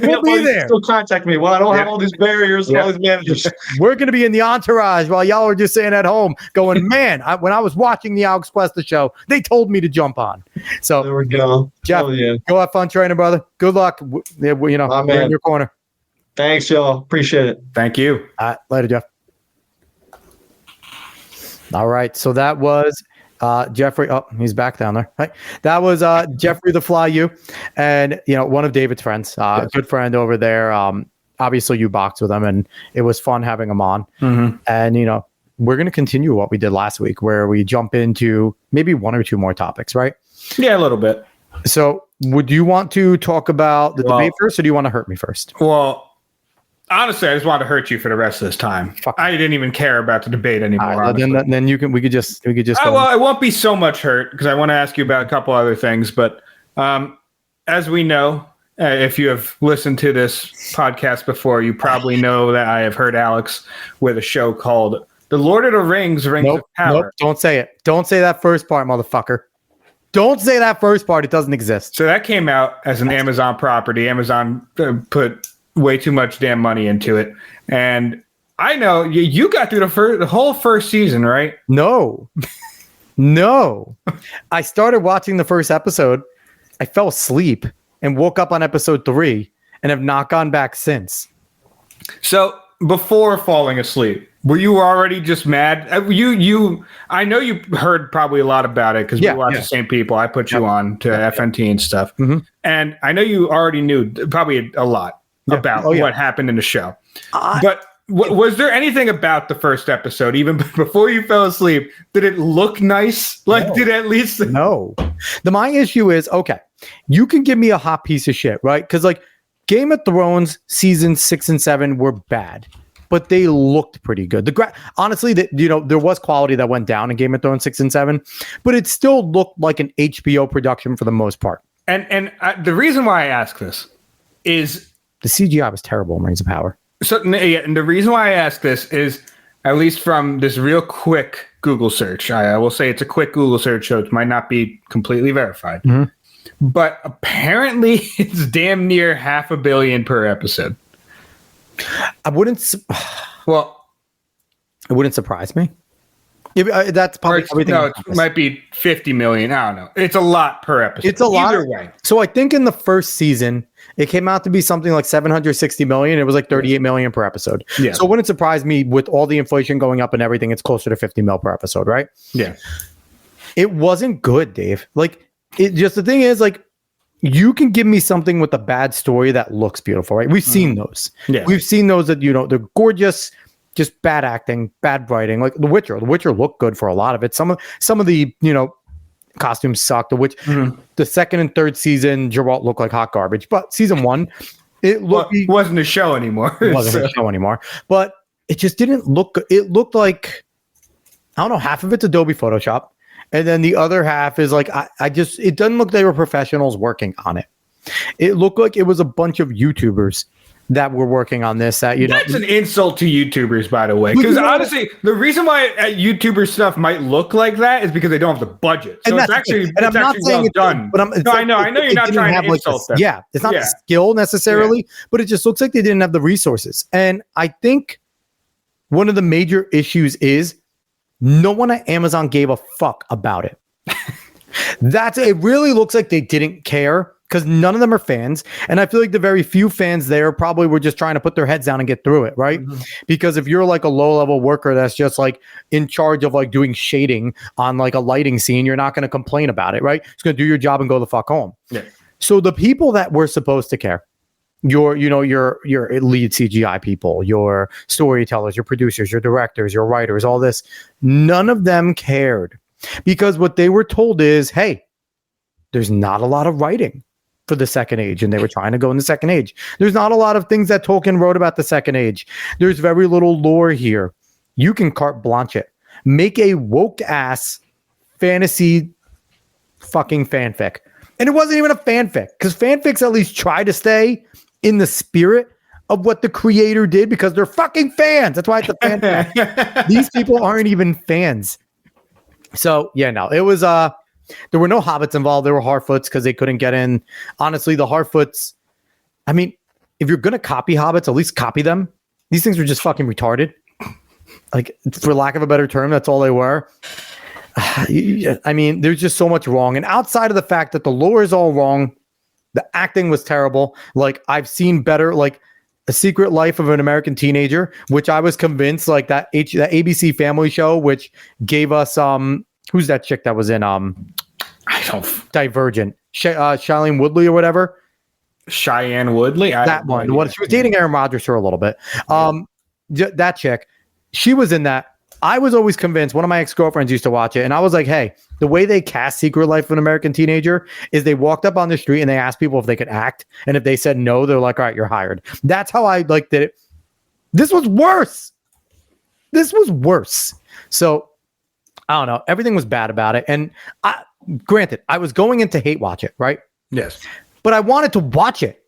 Speaker 1: We'll be there.
Speaker 3: Still contact me. Well, I don't have all these barriers and all these managers.
Speaker 1: We're going to be in the entourage while y'all are just sitting at home going, man, when I was watching the Alex Cuesta show, they told me to jump on. So
Speaker 3: there we go.
Speaker 1: Jeff, go have fun training, brother. Good luck. We're in your corner.
Speaker 3: Thanks, y'all. Appreciate it.
Speaker 2: Thank you.
Speaker 1: Later, Jeff. All right. So that was Jeffrey. Oh, he's back down there. Right. That was Jeffrey the Fly U, and one of David's friends, good friend over there. Obviously, you boxed with him, and it was fun having him on.
Speaker 2: Mm-hmm.
Speaker 1: And we're going to continue what we did last week, where we jump into maybe one or two more topics, right?
Speaker 2: Yeah, a little bit.
Speaker 1: So, would you want to talk about the debate first, or do you want to hurt me first?
Speaker 2: Well, honestly, I just want to hurt you for the rest of this time. I didn't even care about the debate anymore.
Speaker 1: Right, then we could just.
Speaker 2: Well, it won't be so much hurt because I want to ask you about a couple other things. But as we know, if you have listened to this podcast before, you probably know that I have heard Alex with a show called The Lord of the Rings: Rings of Power.
Speaker 1: Nope, don't say it. Don't say that first part, motherfucker. Don't say that first part. It doesn't exist.
Speaker 2: So that came out as an Amazon property. Amazon put way too much damn money into it. And I know you got through the whole first season, right?
Speaker 1: No. I started watching the first episode. I fell asleep and woke up on episode 3 and have not gone back since.
Speaker 2: So before falling asleep, were you already just mad? I know you heard probably a lot about it because we watch the same people. I put you on to FNT and stuff. Mm-hmm. And I know you already knew probably a lot about what happened in the show. But was there anything about the first episode, even before you fell asleep, did it look nice? Did at least...
Speaker 1: No. My issue is, okay, you can give me a hot piece of shit, right? Because Game of Thrones seasons 6 and 7 were bad, but they looked pretty good. Honestly, there was quality that went down in Game of Thrones 6 and 7, but it still looked like an HBO production for the most part.
Speaker 2: And the reason why I ask this is
Speaker 1: the CGI was terrible in Rings of Power.
Speaker 2: So, and the reason why I ask this is, at least from this real quick Google search, I will say it's a quick Google search, so it might not be completely verified. Mm-hmm. But apparently, it's damn near $500 million per episode.
Speaker 1: It wouldn't surprise me. That's probably everything.
Speaker 2: No, it might be 50 million. I don't know. It's a lot per episode.
Speaker 1: It's a lot. Either way. So I think in the first season, it came out to be something like 760 million. It was like 38 million per episode. Yeah. So it wouldn't surprise me with all the inflation going up and everything. It's closer to 50 mil per episode, right?
Speaker 2: Yeah.
Speaker 1: It wasn't good, Dave. The thing is, you can give me something with a bad story that looks beautiful, right? We've seen those. Yeah. We've seen those that, they're gorgeous, just bad acting, bad writing. Like The Witcher. The Witcher looked good for a lot of it. Some of the, costumes sucked. The second and third season, Geralt looked like hot garbage. But season 1, it
Speaker 2: wasn't a show anymore.
Speaker 1: It wasn't a show anymore. But it just didn't look good. It looked like, I don't know, half of it's Adobe Photoshop. And then the other half is it doesn't look like they were professionals working on it. It looked like it was a bunch of YouTubers that were working on this.
Speaker 2: That's an insult to YouTubers, by the way. Because honestly, the reason why YouTuber stuff might look like that is because they don't have the budget. So it's actually well done. But I know you're not trying to insult them.
Speaker 1: Yeah, it's not skill necessarily, but it just looks like they didn't have the resources. And I think one of the major issues is no one at Amazon gave a fuck about it. It really looks like they didn't care because none of them are fans. And I feel like the very few fans there probably were just trying to put their heads down and get through it, right? Mm-hmm. Because if you're a low-level worker that's just in charge of doing shading on a lighting scene, you're not going to complain about it, right? It's going to do your job and go the fuck home. Yeah. So the people that were supposed to care, your lead CGI people, your storytellers, your producers, your directors, your writers, all this, none of them cared because what they were told is, hey, there's not a lot of writing for the Second Age, and they were trying to go in the Second Age. There's not a lot of things that Tolkien wrote about the Second Age. There's very little lore here. You can carte blanche it. Make a woke ass fantasy fucking fanfic. And it wasn't even a fanfic because fanfics at least try to stay in the spirit of what the creator did because they're fucking fans. That's why it's a fanfic. These people aren't even fans. So yeah, no, it was There were no hobbits involved. There were Harfoots because they couldn't get in. Honestly, the Harfoots, I mean, if you're going to copy hobbits, at least copy them. These things were just fucking retarded. Like, for lack of a better term, that's all they were. I mean, there's just so much wrong. And outside of the fact that the lore is all wrong, the acting was terrible. Like, I've seen better, like, A Secret Life of an American Teenager, which I was convinced, like, that ABC Family show, which gave us, who's that chick that was in, Divergent? Shailene Woodley or whatever.
Speaker 2: Cheyenne Woodley?
Speaker 1: That one. What, she was dating Aaron Rodgers for a little bit. That chick, she was in that. I was always convinced, one of my ex-girlfriends used to watch it, and I was like, hey, the way they cast Secret Life of an American Teenager is they walked up on the street and they asked people if they could act, and if they said no, they're like, all right, you're hired. That's how I did it. This was worse. So, I don't know. Everything was bad about it, and granted, I was going in to hate watch it, right?
Speaker 2: Yes.
Speaker 1: But I wanted to watch it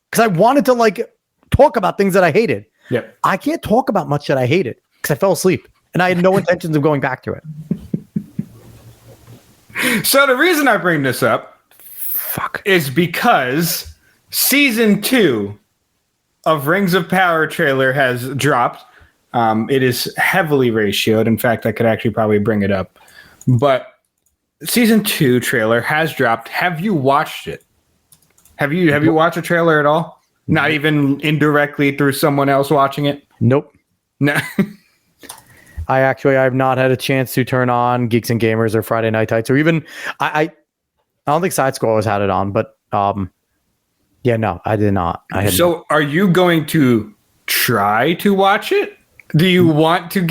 Speaker 1: because I wanted to, like, talk about things that I hated.
Speaker 2: Yep.
Speaker 1: I can't talk about much that I hated because I fell asleep. And I had no intentions of going back to it.
Speaker 2: So the reason I bring this up is because season 2 of Rings of Power trailer has dropped. It is heavily ratioed. In fact, I could actually probably bring it up. But season 2 trailer has dropped. Have you watched it? Have you watched a trailer at all? Not even indirectly through someone else watching it?
Speaker 1: Nope.
Speaker 2: No.
Speaker 1: I have not had a chance to turn on Geeks and Gamers or Friday Night Tights, or even I don't think Side Scrollers had it on, but yeah, no, I did not.
Speaker 2: So are you going to try to watch it? Do you want to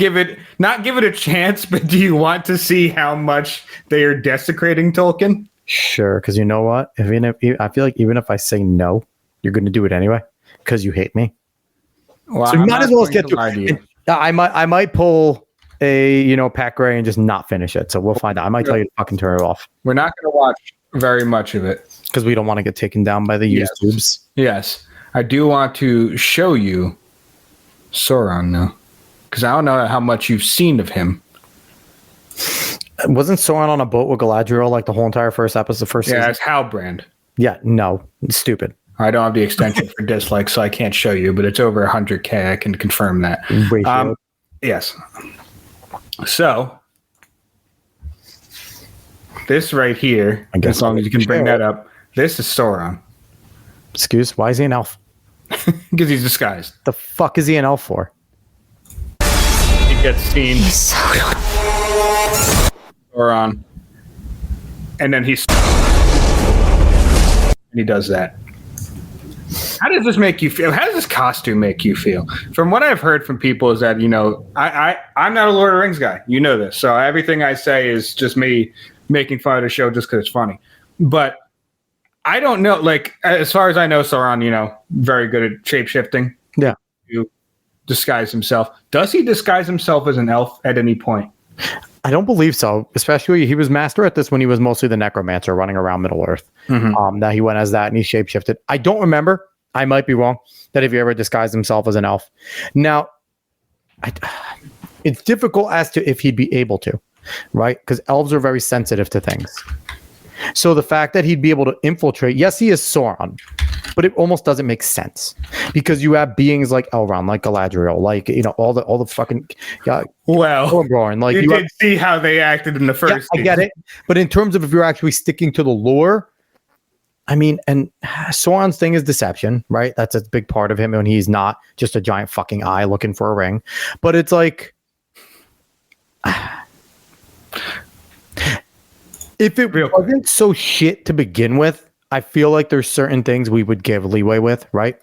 Speaker 2: not give it a chance, but do you want to see how much they are desecrating Tolkien? Sure, because you know what?
Speaker 1: I feel like even if I say no, you're going to do it anyway because you hate me.
Speaker 2: Well,
Speaker 1: so you might as well get to it. I might pull a Pat Gray and just not finish it. So we'll find out. I might tell you to fucking turn it off.
Speaker 2: We're not going to watch very much of it
Speaker 1: because we don't want to get taken down by the YouTubes.
Speaker 2: Yes, I do want to show you Sauron though, because I don't know how much you've seen of him.
Speaker 1: Wasn't Sauron on a boat with Galadriel like the whole entire first episode? Season?
Speaker 2: Yeah, it's Halbrand.
Speaker 1: Yeah, no, it's stupid.
Speaker 2: I don't have the extension for dislike, so I can't show you, but it's over 100K. I can confirm that. Yes. So, this right here, as long as you can bring that up, this is Sauron.
Speaker 1: Excuse? Why is he an elf?
Speaker 2: Because he's disguised.
Speaker 1: The fuck is he an elf for?
Speaker 2: He gets seen. Sauron. And then he does that. How does this make you feel? How does this costume make you feel? From what I've heard from people is that, I'm not a Lord of the Rings guy. You know this. So everything I say is just me making fun of the show just because it's funny. But I don't know. Like, as far as I know, Sauron, very good at shape-shifting.
Speaker 1: Yeah.
Speaker 2: To disguise himself. Does he disguise himself as an elf at any point?
Speaker 1: I don't believe so. Especially, he was master at this when he was mostly the necromancer running around Middle-earth.
Speaker 2: Mm-hmm.
Speaker 1: Now he went as that and he shapeshifted. I don't remember. I might be wrong that if he ever disguised himself as an elf. Now, it's difficult as to if he'd be able to, right? Because elves are very sensitive to things. So the fact that he'd be able to infiltrate, yes, he is Sauron, but it almost doesn't make sense because you have beings like Elrond, like Galadriel, like all the fucking
Speaker 2: Elrond.
Speaker 1: Like
Speaker 2: you did see how they acted in the first.
Speaker 1: Yeah, I get it, but in terms of if you're actually sticking to the lore, I mean, and Sauron's thing is deception, right? That's a big part of him, and he's not just a giant fucking eye looking for a ring. But it's like, if it wasn't so shit to begin with, I feel like there's certain things we would give leeway with, right?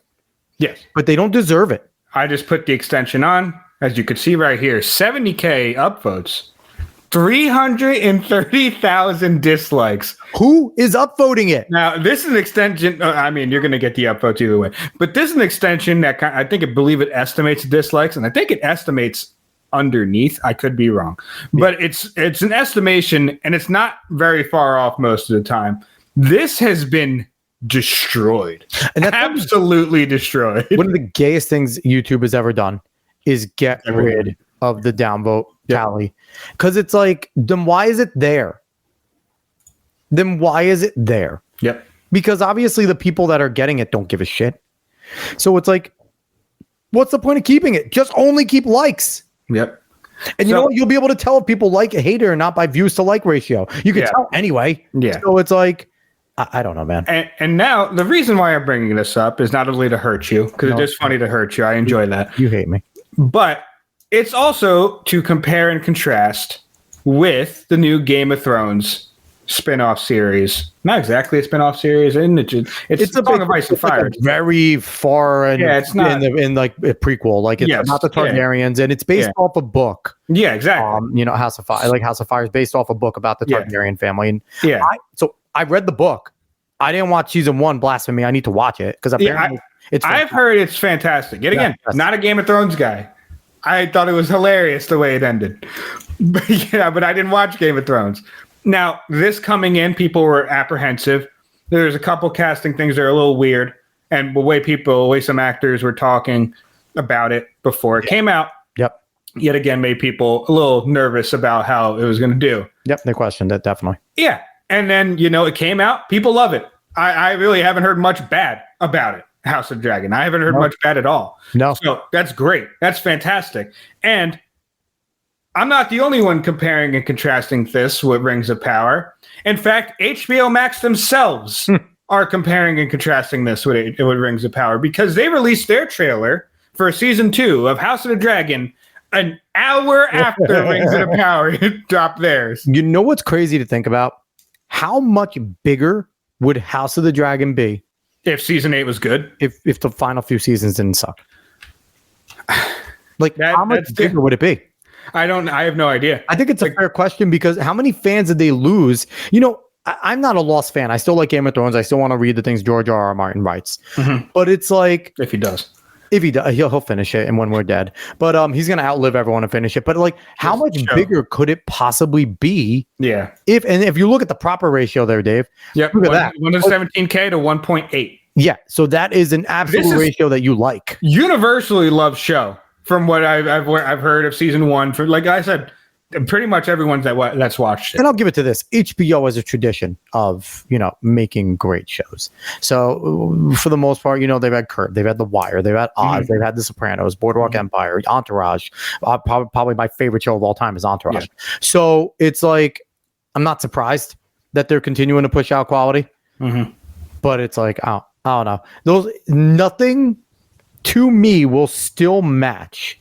Speaker 2: Yes.
Speaker 1: But they don't deserve it.
Speaker 2: I just put the extension on. As you can see right here, 70K upvotes. 330,000 dislikes.
Speaker 1: Who is upvoting it?
Speaker 2: Now, this is an extension. I mean, you're going to get the upvotes either way. But this is an extension that I believe it estimates dislikes, and I think it estimates underneath. I could be wrong. But it's an estimation, and it's not very far off most of the time. This has been destroyed. And that's absolutely destroyed.
Speaker 1: One of the gayest things YouTube has ever done is get rid of the downvote tally. Because it's like, then why is it there? then why is it there?
Speaker 2: Yep.
Speaker 1: Because obviously the people that are getting it don't give a shit. So it's like, what's the point of keeping it? Just only keep likes.
Speaker 2: Yep.
Speaker 1: And you know what? You'll be able to tell if people like a hater or not by views to like ratio. You can tell anyway.
Speaker 2: Yeah.
Speaker 1: So it's like, I don't know, man.
Speaker 2: And now the reason why I'm bringing this up is not only to hurt you, because it is funny to hurt you. I enjoy that.
Speaker 1: You hate me.
Speaker 2: But it's also to compare and contrast with the new Game of Thrones spin-off series. Not exactly a spin-off series, isn't it? It's a Song of Ice and Fire.
Speaker 1: Like very far and
Speaker 2: it's not
Speaker 1: in like a prequel. Like it's about the Targaryens, and it's based off a book.
Speaker 2: Yeah, exactly.
Speaker 1: House of Fire. Like House of Fire is based off a book about the Targaryen family. And so I read the book. I didn't watch season 1. Blasphemy. I need to watch it because
Speaker 2: I've heard it's fantastic. Yet again, not a Game of Thrones guy. I thought it was hilarious the way it ended. But I didn't watch Game of Thrones. Now, this coming in, people were apprehensive. There's a couple casting things that are a little weird. And the way some actors were talking about it before it came out, yet again, made people a little nervous about how it was going to do.
Speaker 1: Yep, they questioned it, definitely.
Speaker 2: Yeah. And then, it came out. People love it. I really haven't heard much bad about it, House of Dragon. I haven't heard much bad at all.
Speaker 1: No.
Speaker 2: So that's great. That's fantastic. And I'm not the only one comparing and contrasting this with Rings of Power. In fact, HBO Max themselves are comparing and contrasting this with Rings of Power because they released their trailer for season 2 of House of the Dragon an hour after Rings of Power dropped theirs.
Speaker 1: You know what's crazy to think about? How much bigger would House of the Dragon be
Speaker 2: if season 8 was good?
Speaker 1: If the final few seasons didn't suck? Like how much bigger would it be?
Speaker 2: I have no idea.
Speaker 1: I think it's a fair question because how many fans did they lose? I'm not a Lost fan. I still like Game of Thrones. I still want to read the things George R. R. Martin writes. Mm-hmm. But it's like
Speaker 2: if he does,
Speaker 1: he'll finish it, and when we're dead. But he's gonna outlive everyone and finish it. But like, how much bigger could it possibly be?
Speaker 2: Yeah.
Speaker 1: If you look at the proper ratio there, Dave.
Speaker 2: Yep. Look at that. 1 to 17K to 1.8.
Speaker 1: Yeah. So that is an absolute ratio that you like.
Speaker 2: Universally loved show. From what I've heard of season 1, for like I said, pretty much everyone that's watched it.
Speaker 1: And I'll give it to this: HBO has a tradition of making great shows. So for the most part, they've had Curb, they've had The Wire, they've had Oz, they've had The Sopranos, Boardwalk Empire, Entourage. Probably my favorite show of all time is Entourage. Yeah. So it's like I'm not surprised that they're continuing to push out quality, but it's like I don't know. Nothing to me will still match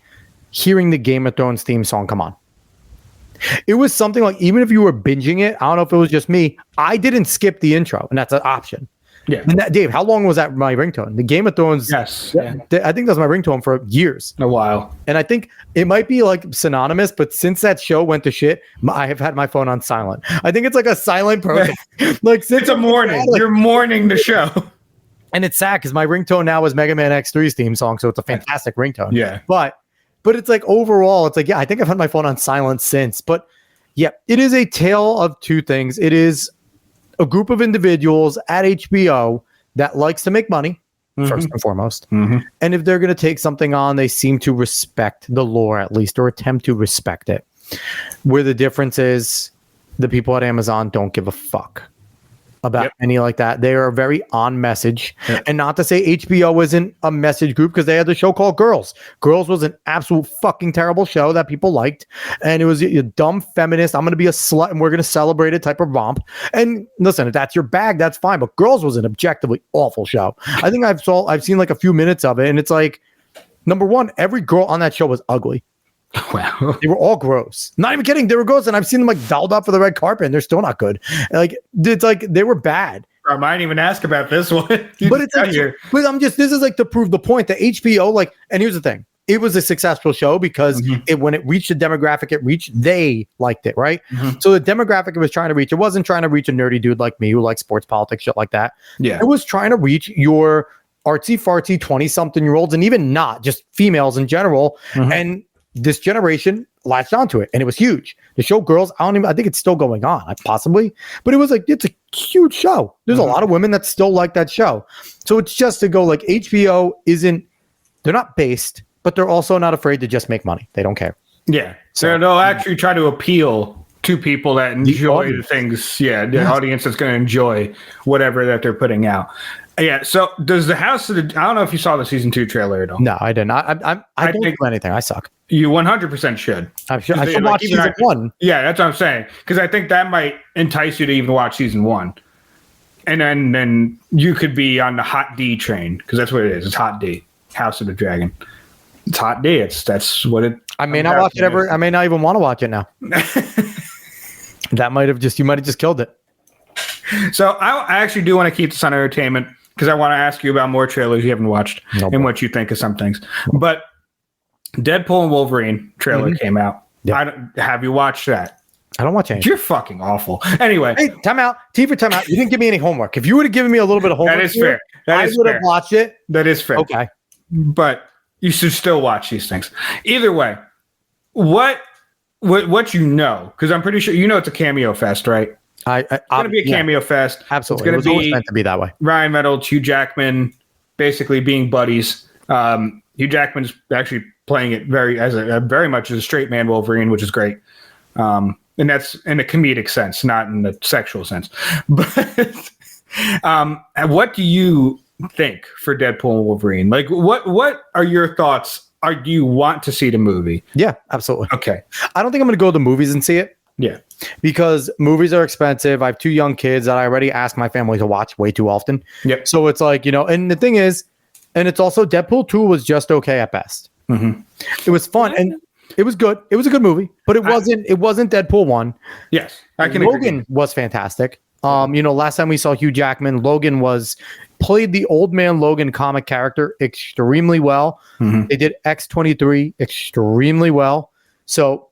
Speaker 1: hearing the Game of Thrones theme song come on. It was something like, even if you were binging it, I don't know if it was just me, I didn't skip the intro, and that's an option. Yeah. And Dave, how long was that my ringtone? The Game of Thrones.
Speaker 2: Yes.
Speaker 1: I think that was my ringtone for years.
Speaker 2: A while.
Speaker 1: And I think it might be like synonymous, but since that show went to shit, I have had my phone on silent. I think it's like a silent protest. Like since
Speaker 2: it's a mourning. You're mourning the show.
Speaker 1: And it's sad because my ringtone now is Mega Man X3's theme song, so it's a fantastic ringtone.
Speaker 2: Yeah.
Speaker 1: But it's like overall, it's like, I think I've had my phone on silent since. But yeah, it is a tale of two things. It is a group of individuals at HBO that likes to make money, first and foremost. And if they're going to take something on, they seem to respect the lore at least, or attempt to respect it. Where the difference is, the people at Amazon don't give a fuck about any like that. They are very on message. And not to say HBO isn't a message group, because they had the show called Girls. Girls was an absolute fucking terrible show that people liked. And it was a dumb feminist, I'm going to be a slut and we're going to celebrate it type of romp. And listen, if that's your bag, that's fine. But Girls was an objectively awful show. I think I've seen like a few minutes of it, and it's like, number one, every girl on that show was ugly.
Speaker 2: Wow.
Speaker 1: They were all gross. Not even kidding. They were gross. And I've seen them like dolled up for the red carpet, and they're still not good. Like, it's like they were bad.
Speaker 2: I might even ask about this one.
Speaker 1: But it's like, this is like to prove the point that HBO, like, and here's the thing. It was a successful show because when it reached the demographic it reached, they liked it, right? So the demographic it was trying to reach, it wasn't trying to reach a nerdy dude like me who likes sports, politics, shit like that. Yeah. It was trying to reach your artsy-fartsy 20-something-year-olds, and even not, just females in general. And this generation latched onto it, and it was huge. The show Girls, I think it's still going on, possibly, but it was like, it's a huge show. There's a lot of women that still like that show. So it's just to go like, HBO they're not based, but they're also not afraid to just make money. They don't care.
Speaker 2: Yeah. So they'll actually try to appeal two people that enjoy the things. Yeah, the audience that's going to enjoy whatever that they're putting out. Yeah. So does the House of the? I don't know if you saw the season 2 trailer at all.
Speaker 1: No, I didn't. I don't do anything. I suck.
Speaker 2: You 100% should.
Speaker 1: I should watch season 1.
Speaker 2: Yeah, that's what I'm saying. Because I think that might entice you to even watch season 1. And then you could be on the hot D train, because that's what it is. It's hot D, House of the Dragon. It's hot D. That's what it.
Speaker 1: I may not watch it ever. I may not even want to watch it now. You might have just killed it.
Speaker 2: So I actually do want to keep this on entertainment, because I want to ask you about more trailers you haven't watched and what you think of some things. But Deadpool and Wolverine trailer came out. Yep. Have you watched that?
Speaker 1: I don't watch anything.
Speaker 2: You're fucking awful. Anyway.
Speaker 1: Hey, time out. T for time out. You didn't give me any homework. If you would have given me a little bit of homework,
Speaker 2: that is fair. I
Speaker 1: would have watched it.
Speaker 2: That is fair.
Speaker 1: Okay.
Speaker 2: But you should still watch these things. Either way, what you know, because I'm pretty sure you know it's a cameo fest, right? It's going to be a cameo fest.
Speaker 1: Absolutely.
Speaker 2: It's going to be
Speaker 1: meant to be that way.
Speaker 2: Ryan Reynolds, Hugh Jackman, basically being buddies. Hugh Jackman's actually playing it very much as a straight man Wolverine, which is great. And that's in a comedic sense, not in the sexual sense. But what do you think for Deadpool and Wolverine? Like, what are your thoughts? Do you want to see the movie?
Speaker 1: Yeah, absolutely.
Speaker 2: Okay.
Speaker 1: I don't think I'm going to go to the movies and see it.
Speaker 2: Yeah.
Speaker 1: Because movies are expensive. I have 2 young kids that I already ask my family to watch way too often.
Speaker 2: Yep.
Speaker 1: So it's like, and the thing is, and it's also Deadpool 2 was just okay at best.
Speaker 2: Mm-hmm.
Speaker 1: It was fun and it was good. It was a good movie, but it wasn't Deadpool 1.
Speaker 2: Yes. I can
Speaker 1: Logan
Speaker 2: agree.
Speaker 1: was fantastic. Last time we saw Hugh Jackman, Logan played the old man Logan comic character extremely well.
Speaker 2: Mm-hmm.
Speaker 1: They did X-23 extremely well. So,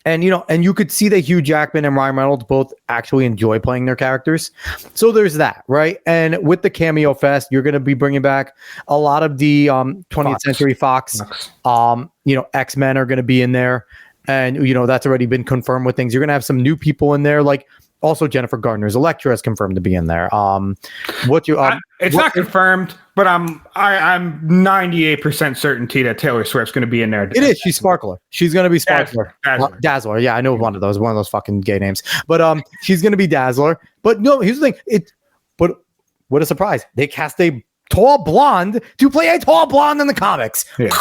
Speaker 1: and you could see that Hugh Jackman and Ryan Reynolds both actually enjoy playing their characters. So there's that, right? And with the Cameo Fest, you're going to be bringing back a lot of the 20th Century Fox. X-Men are going to be in there. And, that's already been confirmed with things. You're going to have some new people in there, like also Jennifer Gardner's Elektra is confirmed to be in there.
Speaker 2: It's not confirmed, but I'm 98% certainty that Taylor Swift's going to be in there.
Speaker 1: It is. She's Sparkler. She's going to be Sparkler. Dazzler. Yeah, I know one of those fucking gay names. But she's going to be Dazzler. But no, here's the thing. But what a surprise. They cast a tall blonde to play a tall blonde in the comics. Yeah.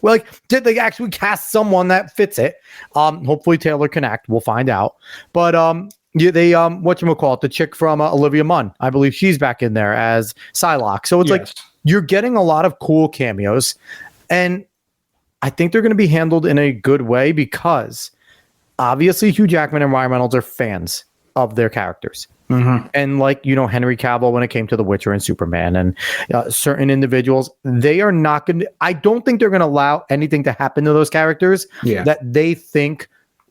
Speaker 1: Well, did they actually cast someone that fits it? Hopefully Taylor can act. We'll find out. But they whatchamacallit, the chick from Olivia Munn, I believe she's back in there as Psylocke. So it's like you're getting a lot of cool cameos, and I think they're going to be handled in a good way because obviously Hugh Jackman and Ryan Reynolds are fans of their characters. Mm-hmm. And Henry Cavill when it came to The Witcher and Superman and certain individuals, they are not going to, I don't think they're going to allow anything to happen to those characters that they think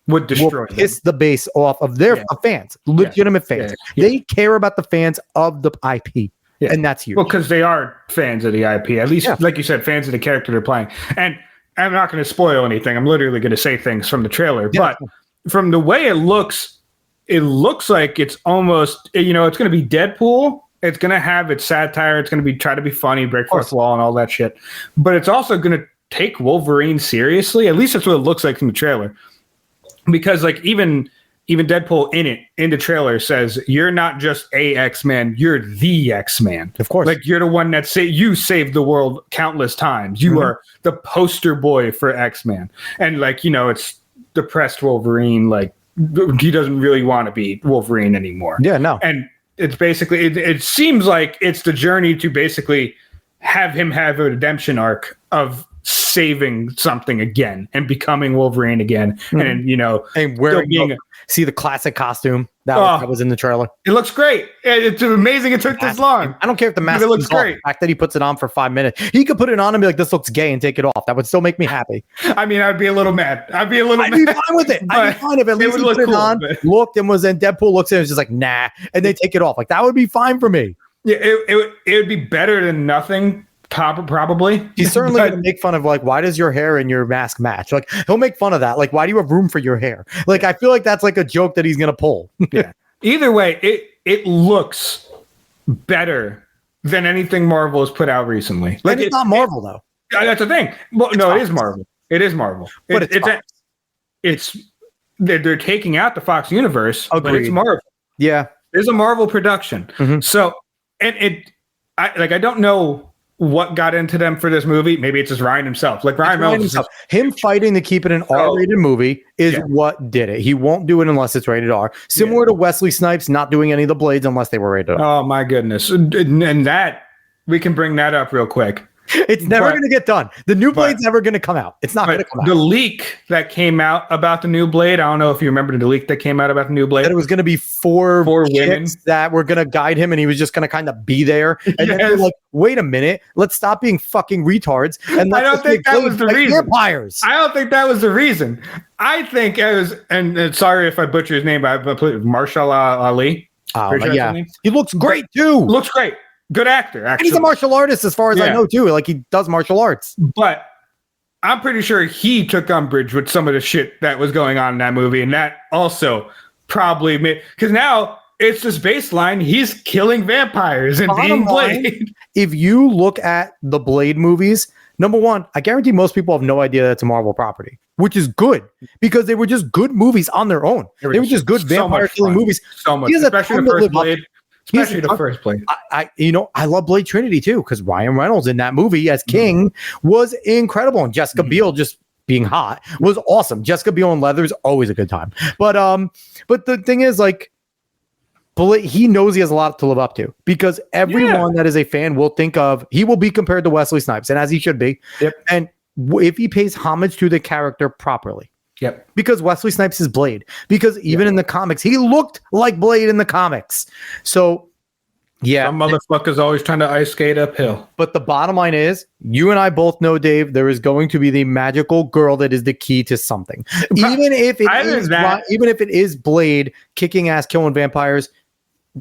Speaker 2: would destroy
Speaker 1: piss the base off of their fans, legitimate fans. They care about the fans of the IP. Yeah. And that's huge.
Speaker 2: Well, because they are fans of the IP, at least, like you said, fans of the character they're playing. And I'm not going to spoil anything. I'm literally going to say things from the trailer. Yeah. But from the way it looks like it's almost, it's going to be Deadpool. It's going to have its satire. It's going to try to be funny, break fourth wall and all that shit. But it's also going to take Wolverine seriously. At least that's what it looks like from the trailer. Because even Deadpool in the trailer says, you're not just a X-Man, you're the X-Man.
Speaker 1: Of course.
Speaker 2: Like you're the one that you saved the world countless times. You are the poster boy for X-Man. And it's depressed Wolverine, he doesn't really want to be Wolverine anymore.
Speaker 1: Yeah, no.
Speaker 2: And it's basically, it seems like it's the journey to basically have him have a redemption arc of saving something again and becoming Wolverine again. And,
Speaker 1: and wearing, see the classic costume that was in the trailer.
Speaker 2: It looks great. It's amazing it took this long.
Speaker 1: I don't care if the mask looks great. The fact that he puts it on for 5 minutes. He could put it on and be like, this looks gay and take it off. That would still make me happy.
Speaker 2: I mean, I'd be a little mad. I'd be fine
Speaker 1: with it. I'd be fine if at least he put it on, looked and Deadpool looks at it and was just like, nah, and they take it off. Like that would be fine for me.
Speaker 2: Yeah, it would be better than nothing. Probably.
Speaker 1: He's certainly going to make fun of why does your hair and your mask match? He'll make fun of that. Why do you have room for your hair? I feel like that's a joke that he's going to pull.
Speaker 2: Yeah. Either way, it looks better than anything Marvel has put out recently.
Speaker 1: It's not Marvel though.
Speaker 2: That's the thing. Well, no, it is Marvel. It is Marvel.
Speaker 1: But
Speaker 2: they're taking out the Fox universe, but it's
Speaker 1: Agreed.
Speaker 2: Marvel.
Speaker 1: Yeah.
Speaker 2: It's a Marvel production.
Speaker 1: Mhm.
Speaker 2: So, and I don't know what got into them for this movie. Maybe it's just Ryan himself. Like Ryan Reynolds,
Speaker 1: him fighting to keep it an R-rated movie is what did it. He won't do it unless it's rated R. Similar to Wesley Snipes not doing any of the Blades unless they were rated R.
Speaker 2: Oh my goodness! And that we can bring that up real quick.
Speaker 1: It's never going to get done. The new Blade's never going to come out. It's not going to come out.
Speaker 2: The leak that came out about the new Blade, I don't know if you remember the leak that came out about the new Blade.
Speaker 1: That it was going to be four women that were going to guide him, and he was just going to kind of be there. And then they're like, wait a minute, let's stop being fucking retards. And
Speaker 2: I don't think that was the reason.
Speaker 1: Vampires.
Speaker 2: I don't think that was the reason. I think it was, and sorry if I butcher his name, but Marshall Ali.
Speaker 1: Yeah. He looks great, too.
Speaker 2: Looks great. Good actor, actually.
Speaker 1: And he's a martial artist as far as I know, too. Like, he does martial arts.
Speaker 2: But I'm pretty sure he took umbrage with some of the shit that was going on in that movie. And that also probably made... Because now it's this baseline. He's killing vampires and being Blade.
Speaker 1: If you look at the Blade movies, number one, I guarantee most people have no idea that's a Marvel property, which is good. Because they were just good movies on their own. They were just good vampire killing movies.
Speaker 2: So much. Especially the first Blade. Especially the first Blade.
Speaker 1: I love Blade Trinity too, because Ryan Reynolds in that movie as King was incredible, and Jessica Biel just being hot was awesome. Jessica Biel in leather is always a good time. But the thing is, like, he knows he has a lot to live up to, because everyone that is a fan will think of, he will be compared to Wesley Snipes, and as he should be.
Speaker 2: Yep.
Speaker 1: And if he pays homage to the character properly.
Speaker 2: Yep.
Speaker 1: Because Wesley Snipes is Blade. Because even in the comics, he looked like Blade in the comics. So, yeah.
Speaker 2: Some motherfucker's always trying to ice skate uphill.
Speaker 1: But the bottom line is, you and I both know, Dave, there is going to be the magical girl that is the key to something. Even if it is Blade kicking ass, killing vampires,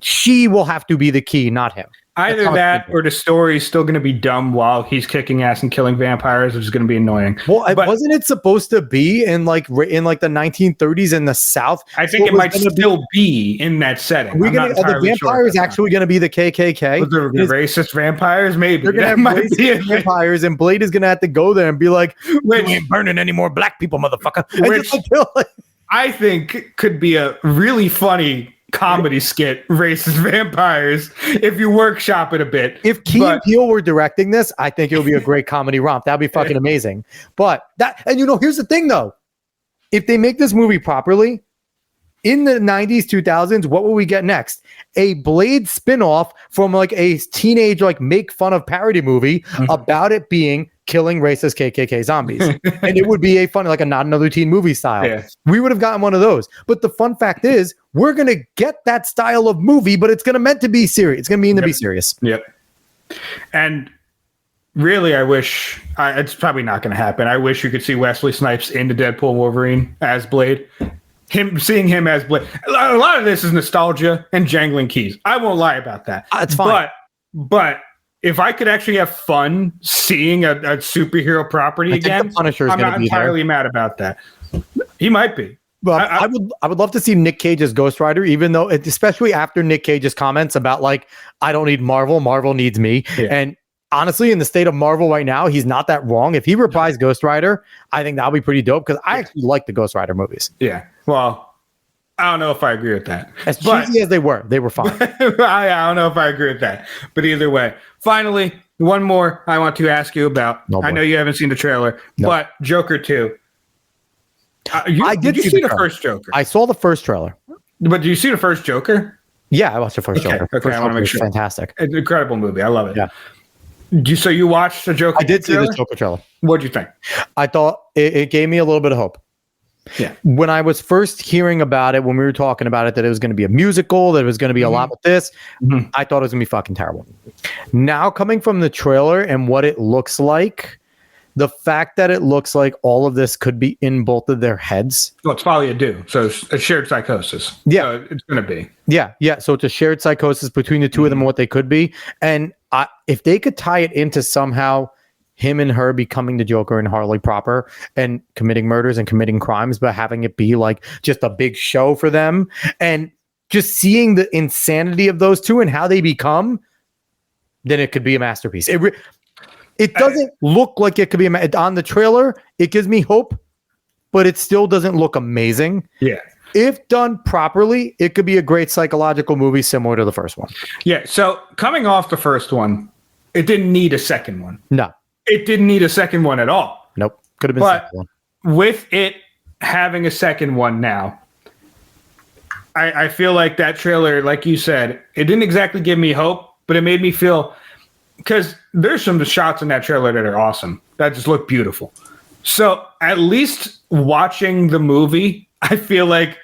Speaker 1: she will have to be the key, not him.
Speaker 2: Either that or the story is still going to be dumb while he's kicking ass and killing vampires, which is going to be annoying.
Speaker 1: Well, wasn't it supposed to be in like the 1930s in the South?
Speaker 2: I think it might still be in that setting.
Speaker 1: Are the vampires actually going to be the KKK?
Speaker 2: The racist vampires? Maybe.
Speaker 1: They're going to have racist vampires, and Blade is going to have to go there and be like, "You ain't burning any more black people, motherfucker."
Speaker 2: Which I think could be a really funny comedy skit, racist vampires, if you workshop it a bit.
Speaker 1: If Key and Peele were directing this, I think it would be a great comedy romp. That'd be fucking amazing. But here's the thing though. If they make this movie properly, in the 90s, 2000s, what will we get next? A Blade spinoff from like a teenage, like, make fun of parody movie about it being killing racist KKK zombies. And it would be a fun, like a Not Another Teen Movie style. Yeah. We would have gotten one of those. But the fun fact is, we're going to get that style of movie, but it's going to meant to be serious. It's going to be serious.
Speaker 2: Yep. And really, I wish, it's probably not going to happen. I wish you could see Wesley Snipes in the Deadpool Wolverine as Blade. Seeing him as Blade. A lot of this is nostalgia and jangling keys. I won't lie about that.
Speaker 1: It's fine.
Speaker 2: But if I could actually have fun seeing a superhero property again, I'm not entirely mad about that. He might be.
Speaker 1: Well, I would love to see Nick Cage as Ghost Rider, even though, especially after Nick Cage's comments about, like, I don't need Marvel, Marvel needs me. Yeah. And honestly, in the state of Marvel right now, he's not that wrong. If he reprised Ghost Rider, I think that'll be pretty dope, because I actually like the Ghost Rider movies.
Speaker 2: Yeah. Well, I don't know if I agree with that.
Speaker 1: As cheesy as they were fine.
Speaker 2: I don't know if I agree with that. But either way, finally, one more I want to ask you about. I know you haven't seen the trailer, but Joker 2. Did you see the first Joker?
Speaker 1: I saw the first trailer.
Speaker 2: But did you see the first Joker?
Speaker 1: Yeah, I watched the first Joker.
Speaker 2: Okay, I want to make sure.
Speaker 1: Fantastic.
Speaker 2: It's an incredible movie. I love it.
Speaker 1: Yeah.
Speaker 2: So you watched the Joker?
Speaker 1: I did see the Joker trailer.
Speaker 2: What'd you think?
Speaker 1: I thought it gave me a little bit of hope.
Speaker 2: Yeah.
Speaker 1: When I was first hearing about it, when we were talking about it, that it was going to be a musical, that it was going to be a lot with this, I thought it was going to be fucking terrible. Now, coming from the trailer and what it looks like, the fact that it looks like all of this could be in both of their heads.
Speaker 2: Well, it's probably a do. So it's a shared psychosis.
Speaker 1: Yeah.
Speaker 2: So it's going to be.
Speaker 1: Yeah. So it's a shared psychosis between the two of them and what they could be. And if they could tie it into somehow him and her becoming the Joker and Harley proper and committing murders and committing crimes, but having it be like just a big show for them, and just seeing the insanity of those two and how they become, then it could be a masterpiece. It doesn't look like it could be on the trailer. It gives me hope, but it still doesn't look amazing.
Speaker 2: Yeah.
Speaker 1: If done properly, it could be a great psychological movie similar to the first one.
Speaker 2: Yeah. So coming off the first one, it didn't need a second one.
Speaker 1: No.
Speaker 2: It didn't need a second one at all.
Speaker 1: Nope. Could have been
Speaker 2: But
Speaker 1: second one.
Speaker 2: With it having a second one now, I feel like that trailer, like you said, it didn't exactly give me hope, but it made me feel, because there's some shots in that trailer that are awesome, that just look beautiful. So at least watching the movie, I feel like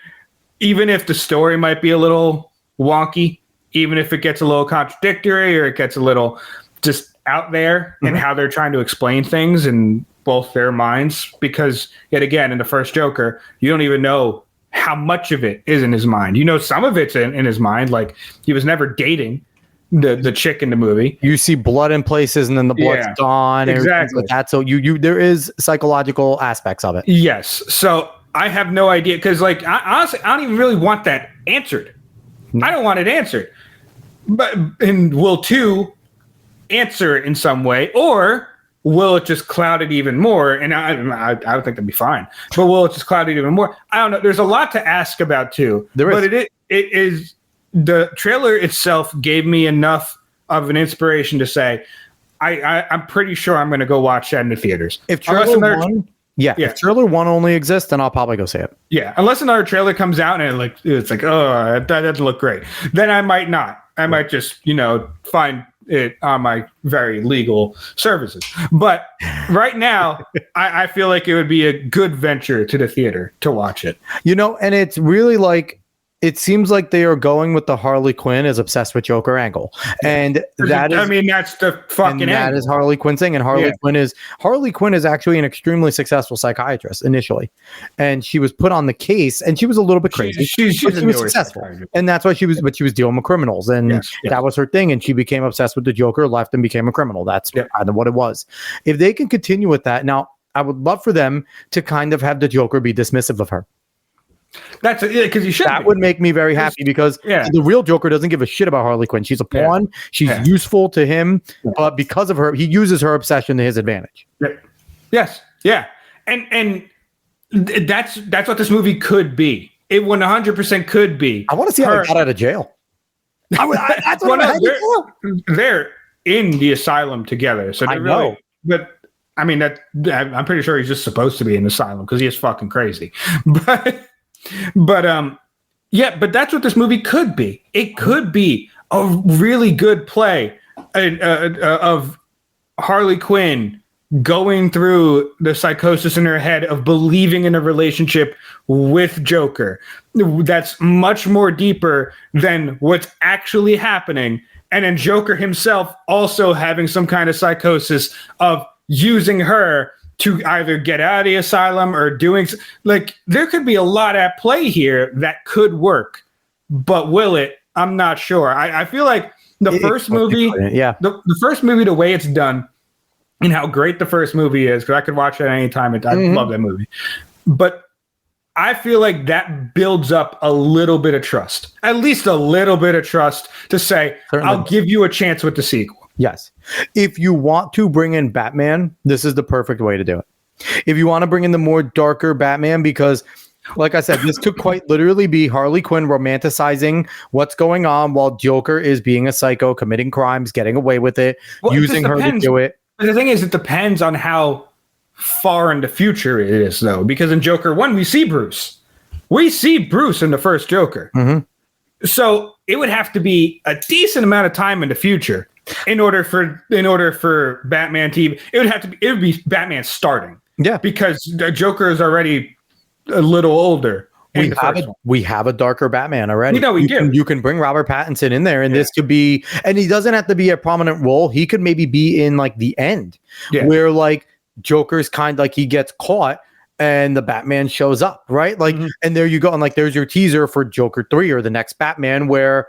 Speaker 2: even if the story might be a little wonky, even if it gets a little contradictory or it gets a little just out there in how they're trying to explain things in both their minds, because yet again, in the first Joker, you don't even know how much of it is in his mind. You know, some of it's in his mind, like he was never dating the chick in the movie.
Speaker 1: You see blood in places and then the blood's gone.
Speaker 2: Exactly.
Speaker 1: Like that. So there is psychological aspects of it.
Speaker 2: Yes. So I have no idea, because like honestly, I don't even really want that answered. I don't want it answered. But will 2 answer it in some way, or will it just cloud it even more? And I don't think that'd be fine. But will it just cloud it even more? I don't know. There's a lot to ask about 2. But it is the trailer itself gave me enough of an inspiration to say, I'm pretty sure I'm going to go watch that in the theaters.
Speaker 1: If trailer 1, if trailer 1 only exists, then I'll probably go see it.
Speaker 2: Yeah, unless another trailer comes out and it's like, oh, that doesn't look great. Then I might not. I might just, find it on my very legal services. But right now, I feel like it would be a good venture to the theater to watch it.
Speaker 1: And it's really like, it seems like they are going with the Harley Quinn is obsessed with Joker angle. And that's
Speaker 2: the fucking
Speaker 1: and that
Speaker 2: angle.
Speaker 1: is Harley Quinn's thing. And Harley Quinn is actually an extremely successful psychiatrist initially. And she was put on the case and she was a little bit crazy. She was successful. And that's why she was dealing with criminals. And that was her thing. And she became obsessed with the Joker, left and became a criminal. That's kind of what it was. If they can continue with that, now I would love for them to kind of have the Joker be dismissive of her.
Speaker 2: That's because you should.
Speaker 1: That would make me very happy, because the real Joker doesn't give a shit about Harley Quinn. She's a pawn. She's useful to him, but because of her, he uses her obsession to his advantage.
Speaker 2: Yes, yeah, and that's what this movie could be. It 100% could be.
Speaker 1: I want to see how he got out of jail. That's what
Speaker 2: they're in the asylum together, so they're really. But I mean, I'm pretty sure he's just supposed to be in the asylum because he is fucking crazy, But that's what this movie could be. It could be a really good play of Harley Quinn going through the psychosis in her head of believing in a relationship with Joker. That's much more deeper than what's actually happening. And then Joker himself also having some kind of psychosis of using her to either get out of the asylum or doing, like, there could be a lot at play here that could work, but will it? I'm not sure. I feel like the first movie, the first movie, the way it's done and how great the first movie is, because I could watch it at any time. I love that movie. But I feel like that builds up a little bit of trust, at least a little bit of trust to say, I'll give you a chance with the sequel.
Speaker 1: Yes. If you want to bring in Batman, this is the perfect way to do it. If you want to bring in the more darker Batman, because like I said, this could quite literally be Harley Quinn romanticizing what's going on while Joker is being a psycho, committing crimes, getting away with it, using her to do it.
Speaker 2: But the thing is, it depends on how far in the future it is, though, because in Joker 1, we see Bruce. We see Bruce in the first Joker. So it would have to be a decent amount of time in the future in order for Batman to, it would be Batman starting. Yeah. Because the Joker is already a little older.
Speaker 1: We have a darker Batman already.
Speaker 2: We know we do.
Speaker 1: You can bring Robert Pattinson in there, and this could be, and he doesn't have to be a prominent role. He could maybe be in like the end, where like Joker's kind of like he gets caught and the Batman shows up, right? Like, and there you go. And like, there's your teaser for Joker 3 or the next Batman, where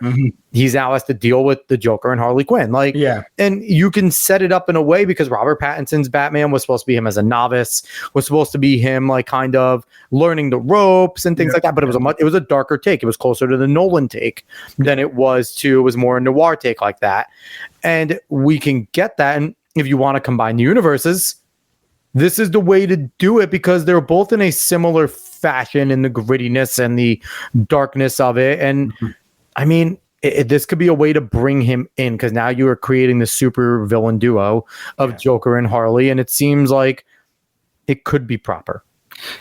Speaker 1: he's now has to deal with the Joker and Harley Quinn. Like, and you can set it up in a way, because Robert Pattinson's Batman was supposed to be him as a novice, was supposed to be him like kind of learning the ropes and things like that. But it was a darker take. It was closer to the Nolan take than it was more a noir take like that. And we can get that. And if you want to combine the universes, this is the way to do it because they're both in a similar fashion in the grittiness and the darkness of it. And I mean, this could be a way to bring him in because now you are creating the super villain duo of Joker and Harley, and it seems like it could be proper.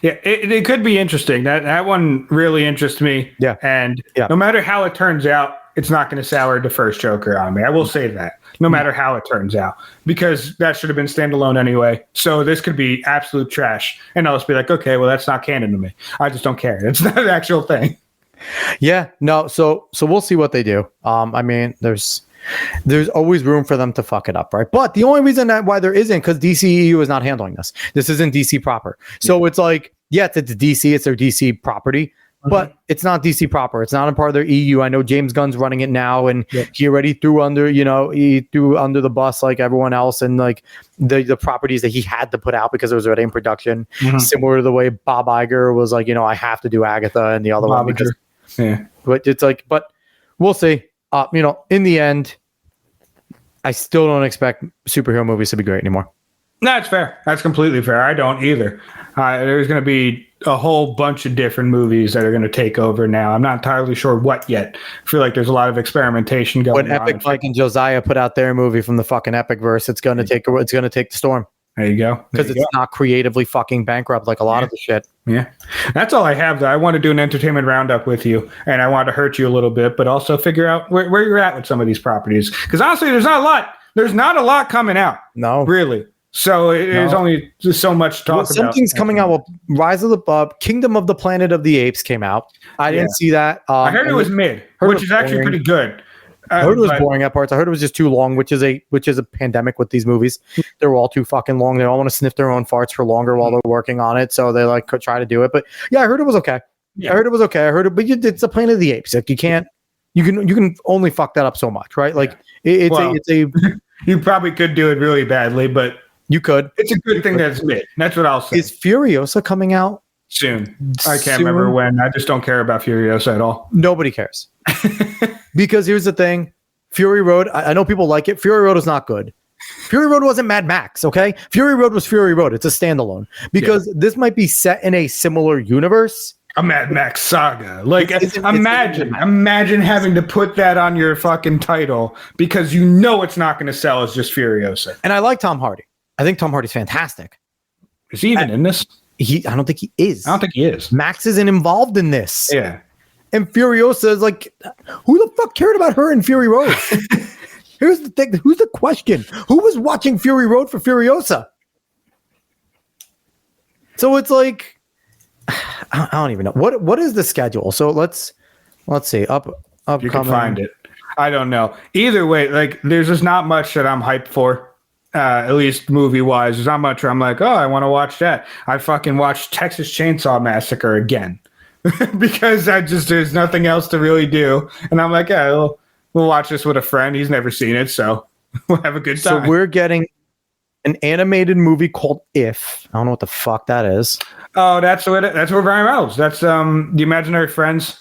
Speaker 2: Yeah, it could be interesting. That one really interests me.
Speaker 1: Yeah.
Speaker 2: And no matter how it turns out, it's not going to sour the first Joker on me. I will say that, no matter how it turns out, because that should have been standalone anyway. So this could be absolute trash. And I'll just be like, okay, well, that's not canon to me. I just don't care. It's not an actual thing.
Speaker 1: Yeah, no. So we'll see what they do. I mean, there's always room for them to fuck it up, right? But the only reason why there isn't because DCEU is not handling this. This isn't DC proper. So it's like, it's DC, it's their DC property, but it's not DC proper. It's not a part of their EU. I know James Gunn's running it now, and he already threw under the bus like everyone else, and like the properties that he had to put out because it was already in production. Similar to the way Bob Iger was like, I have to do Agatha and the other one because, but it's like, but we'll see. In the end, I still don't expect superhero movies to be great anymore.
Speaker 2: That's fair. That's completely fair. I don't either. There's going to be a whole bunch of different movies that are going to take over now. I'm not entirely sure what yet. I feel like there's a lot of experimentation going on.
Speaker 1: When Epic Mike and Josiah put out their movie from the fucking Epic verse, it's going to take the storm.
Speaker 2: There you go.
Speaker 1: Because it's not creatively fucking bankrupt like a lot of the shit.
Speaker 2: Yeah. That's all I have, though. I want to do an entertainment roundup with you, and I want to hurt you a little bit, but also figure out where you're at with some of these properties. Because honestly, there's not a lot. There's not a lot coming out. No. Really. So there's only just so much to talk about.
Speaker 1: Something's coming out. Well, Rise of the Kingdom of the Planet of the Apes came out. I didn't see that.
Speaker 2: I heard it was mid, which is actually pretty good.
Speaker 1: I heard it was boring at parts. I heard it was just too long, which is a pandemic with these movies. They're all too fucking long. They all want to sniff their own farts for longer while they're working on it, so they like could try to do it. But I heard it was okay. I heard it was okay. But it's a Planet of the Apes. Like you can only fuck that up so much, right? Like it's a.
Speaker 2: You probably could do it really badly, but
Speaker 1: you could.
Speaker 2: It's a good thing that it's mid. That's what I'll say.
Speaker 1: Is Furiosa coming out
Speaker 2: soon? I can't remember when. I just don't care about Furiosa at all.
Speaker 1: Nobody cares. Because here's the thing. Fury Road, I know people like it. Fury Road is not good. Fury Road wasn't Mad Max, okay? Fury Road was Fury Road. It's a standalone. Because this might be set in a similar universe.
Speaker 2: A Mad Max saga. Like, imagine having to put that on your fucking title because you know it's not going to sell as just Furiosa.
Speaker 1: And I like Tom Hardy. I think Tom Hardy's fantastic.
Speaker 2: Is he even in this?
Speaker 1: I don't think he is.
Speaker 2: I don't think he is.
Speaker 1: Max isn't involved in this.
Speaker 2: Yeah.
Speaker 1: And Furiosa is like, who the fuck cared about her in Fury Road? Here's the thing. Who's the question? Who was watching Fury Road for Furiosa? So it's like, I don't even know. What is the schedule? So let's see. Upcoming.
Speaker 2: You can find it. I don't know. Either way, like there's just not much that I'm hyped for. At least movie wise, there's not much where I'm like, oh, I want to watch that. I fucking watched Texas Chainsaw Massacre again because there's nothing else to really do, and I'm like, yeah, we'll watch this with a friend. He's never seen it, so we'll have a good time.
Speaker 1: So we're getting an animated movie called If. I don't know what the fuck that is.
Speaker 2: Oh, that's where Ryan Reynolds. That's the Imaginary Friends.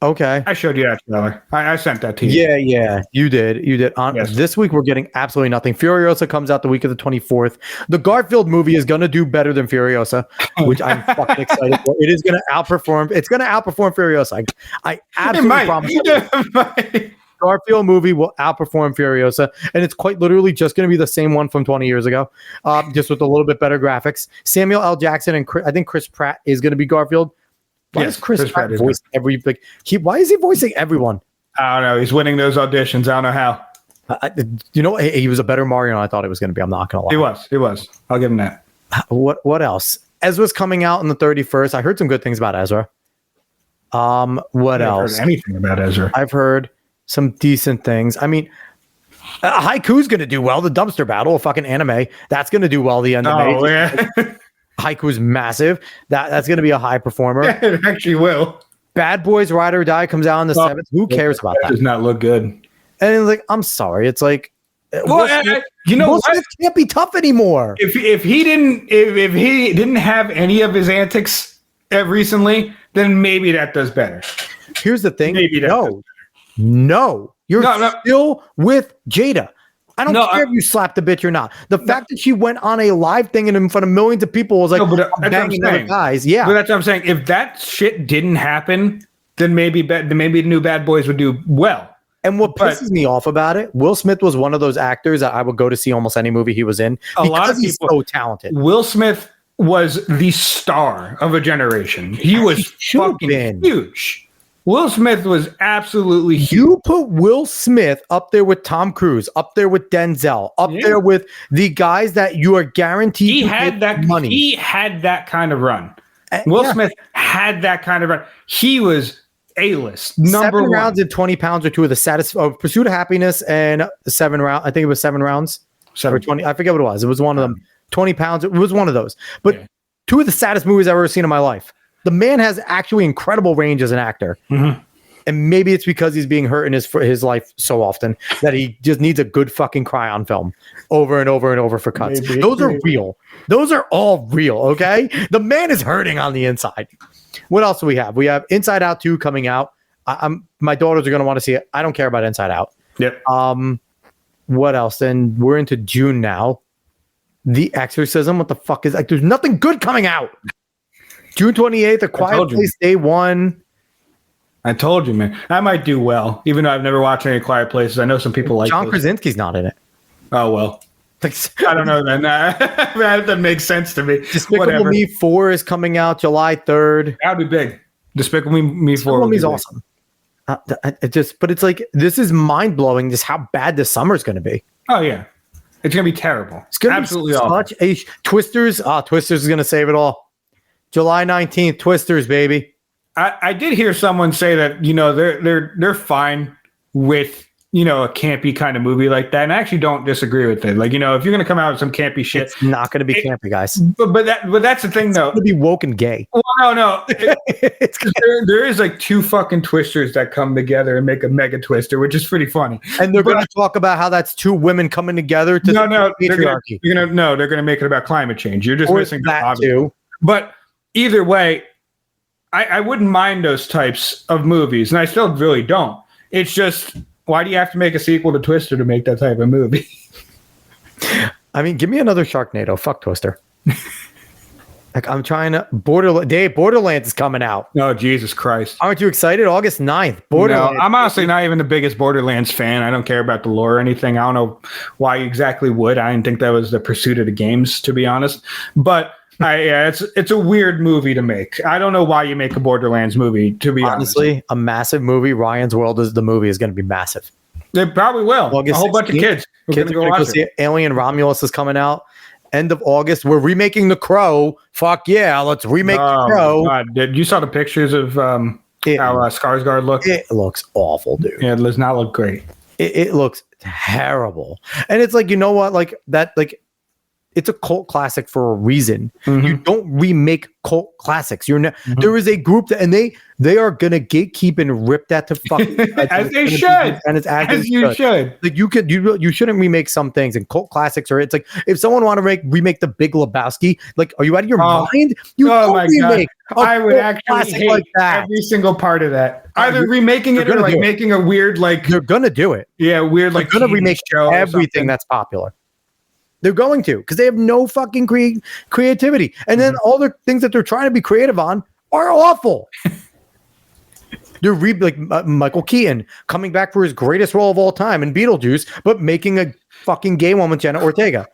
Speaker 1: Okay.
Speaker 2: I showed you that trailer. I sent that to you.
Speaker 1: Yeah. You did. Yes. This week we're getting absolutely nothing. Furiosa comes out the week of the 24th. The Garfield movie is going to do better than Furiosa, which I'm fucking excited for. It is going to outperform. It's going to outperform Furiosa. I absolutely promise you. Garfield movie will outperform Furiosa, and it's quite literally just going to be the same one from 20 years ago, just with a little bit better graphics. Samuel L. Jackson and I think Chris Pratt is going to be Garfield. Why is Chris Pratt voice why is he voicing everyone?
Speaker 2: I don't know. He's winning those auditions. I don't know how.
Speaker 1: He was a better Mario than I thought he was going to be. I'm not going to lie.
Speaker 2: He was. I'll give him that.
Speaker 1: What else? Ezra's coming out on the 31st. I heard some good things about Ezra. What else?
Speaker 2: Heard anything about Ezra?
Speaker 1: I've heard some decent things. I mean, Haiku's going to do well. The dumpster battle, a fucking anime, that's going to do well. The end of May.
Speaker 2: Oh, yeah.
Speaker 1: Haiku's massive. That's going to be a high performer.
Speaker 2: Yeah, it actually will.
Speaker 1: Bad Boys Ride or Die comes out on the 7th. Who cares about that?
Speaker 2: Does not look good.
Speaker 1: And it's like, I'm sorry. It's like,
Speaker 2: Will Smith
Speaker 1: can't be tough anymore.
Speaker 2: If he didn't have any of his antics recently, then maybe that does better.
Speaker 1: Here's the thing. No, you're still with Jada. I don't care if you slapped the bitch or not. The fact that she went on a live thing and in front of millions of people was like, banging other guys. Yeah.
Speaker 2: But that's what I'm saying. If that shit didn't happen, then maybe the new Bad Boys would do well.
Speaker 1: And what pisses me off about it, Will Smith was one of those actors that I would go to see almost any movie he was in.
Speaker 2: A lot of people,
Speaker 1: he's so talented.
Speaker 2: Will Smith was the star of a generation. He was fucking huge. Will Smith was absolutely huge.
Speaker 1: You put Will Smith up there with Tom Cruise, up there with Denzel, up there with the guys that you are guaranteed
Speaker 2: he had that money. He had that kind of run. Will Smith had that kind of run. He was A-list. Number
Speaker 1: 7
Speaker 2: one.
Speaker 1: rounds and 20 pounds are two of the saddest. Pursuit of Happiness and 7 rounds. I think it was 7 rounds. 7 or 20. I forget what it was. It was one of them. 20 pounds. It was one of those. But two of the saddest movies I've ever seen in my life. The man has actually incredible range as an actor.
Speaker 2: Mm-hmm.
Speaker 1: And maybe it's because he's being hurt in his life so often that he just needs a good fucking cry on film over and over and over for cuts. Those are real. Those are all real, okay? The man is hurting on the inside. What else do we have? We have Inside Out 2 coming out. My daughters are going to want to see it. I don't care about Inside Out.
Speaker 2: Yep.
Speaker 1: What else? Then we're into June now. The Exorcism. What the fuck is like? There's nothing good coming out. June 28th, A Quiet Place Day 1.
Speaker 2: I told you, man. I might do well, even though I've never watched any Quiet Places. I know some people like
Speaker 1: John Krasinski's not in it.
Speaker 2: Oh, well. I don't know, then. That doesn't make sense to me.
Speaker 1: Despicable Me 4 is coming out July 3rd.
Speaker 2: That would be big. Despicable Me 4.
Speaker 1: Despicable Me is awesome. But it's like, this is mind-blowing just how bad this summer is going to be.
Speaker 2: Oh, yeah. It's going to be terrible.
Speaker 1: It's going to be such a... Twisters. Twisters is going to save it all. July 19th, Twisters, baby.
Speaker 2: I did hear someone say that, they're fine with, a campy kind of movie like that. And I actually don't disagree with it. Like, if you're going to come out with some campy shit.
Speaker 1: It's not going to be campy, guys.
Speaker 2: But that's the thing, though.
Speaker 1: It's going to be woke and gay.
Speaker 2: Well, no. It's there is like 2 fucking twisters that come together and make a mega twister, which is pretty funny.
Speaker 1: And they're going to talk about how that's 2 women coming together to patriarchy.
Speaker 2: They're going to make it about climate change. You're just missing
Speaker 1: that too.
Speaker 2: But either way, I wouldn't mind those types of movies, and I still really don't. It's just, why do you have to make a sequel to Twister to make that type of movie?
Speaker 1: I mean, give me another Sharknado. Fuck Twister. Like, I'm trying to... Borderlands is coming out.
Speaker 2: Oh, Jesus Christ.
Speaker 1: Aren't you excited? August 9th. Borderlands.
Speaker 2: No, I'm honestly not even the biggest Borderlands fan. I don't care about the lore or anything. I don't know why you exactly would. I didn't think that was the pursuit of the games, to be honest. But... it's a weird movie to make. I don't know why you make a Borderlands movie, to be
Speaker 1: honestly, a massive movie. Ryan's World is the movie is going to be massive.
Speaker 2: They probably will.
Speaker 1: August
Speaker 2: a whole 16th, bunch of kids
Speaker 1: are going to go see it. Alien Romulus is coming out. End of August. We're remaking The Crow. Fuck yeah, let's remake The Crow.
Speaker 2: God, you saw the pictures of how Skarsgård looked?
Speaker 1: It looks awful, dude.
Speaker 2: Yeah, it does not look great.
Speaker 1: It looks terrible. And it's like, you know what? Like that, like, it's a cult classic for a reason. Mm-hmm. You don't remake cult classics. There is a group that, and they are gonna gatekeep and rip that to fucking
Speaker 2: as they should,
Speaker 1: and it's
Speaker 2: as you should.
Speaker 1: Like you shouldn't remake some things, and cult classics are. It's like if someone want to remake The Big Lebowski, like, are you out of your mind?
Speaker 2: My God. I would actually hate like that. Every single part of that. Either remaking it or like making a weird like.
Speaker 1: They're gonna do it.
Speaker 2: Yeah, weird like.
Speaker 1: They're gonna remake everything that's popular. They're going to, because they have no fucking creativity. And then all the things that they're trying to be creative on are awful. They're like Michael Keaton coming back for his greatest role of all time in Beetlejuice, but making a fucking gay one with Jenna Ortega.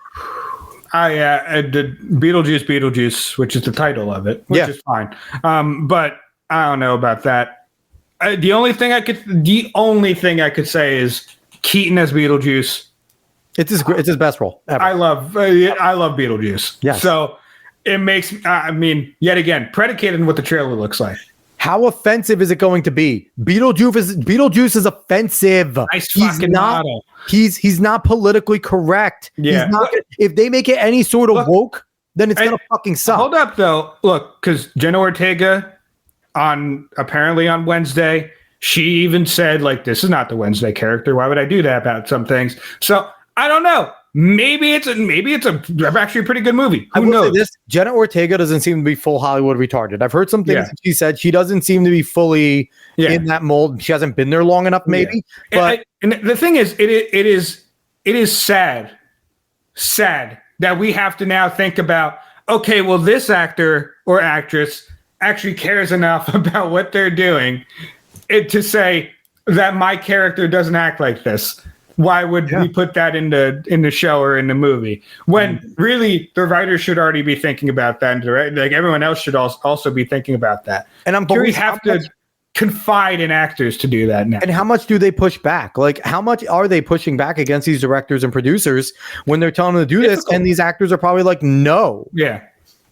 Speaker 2: I did Beetlejuice, which is the title of it, which is fine. But I don't know about that. The only thing I could say is Keaton as Beetlejuice.
Speaker 1: It's his best role ever.
Speaker 2: I love Beetlejuice.
Speaker 1: Yes.
Speaker 2: So it makes, yet again, predicated on what the trailer looks like.
Speaker 1: How offensive is it going to be? Beetlejuice is offensive. He's not politically correct.
Speaker 2: Yeah.
Speaker 1: If they make it any sort of woke, then it's gonna fucking suck.
Speaker 2: Hold up though. Look, because Jenna Ortega apparently on Wednesday, she even said, like, this is not the Wednesday character. Why would I do that about some things? So I don't know. Maybe it's actually a pretty good movie. Who knows?
Speaker 1: Say this, Jenna Ortega doesn't seem to be full Hollywood retarded. I've heard some things that she said. She doesn't seem to be fully in that mold. She hasn't been there long enough, maybe.
Speaker 2: Yeah.
Speaker 1: But
Speaker 2: and the thing is, it is it is sad that we have to now think about, okay, well, this actor or actress actually cares enough about what they're doing to say that my character doesn't act like this. Why would we put that in the show or in the movie when really the writers should already be thinking about that, and like everyone else should also be thinking about that. And I'm curious, have to confide in actors to do that now.
Speaker 1: And how much do they push back? Like, how much are they pushing back against these directors and producers when they're telling them to do this? And these actors are probably like, no.
Speaker 2: Yeah.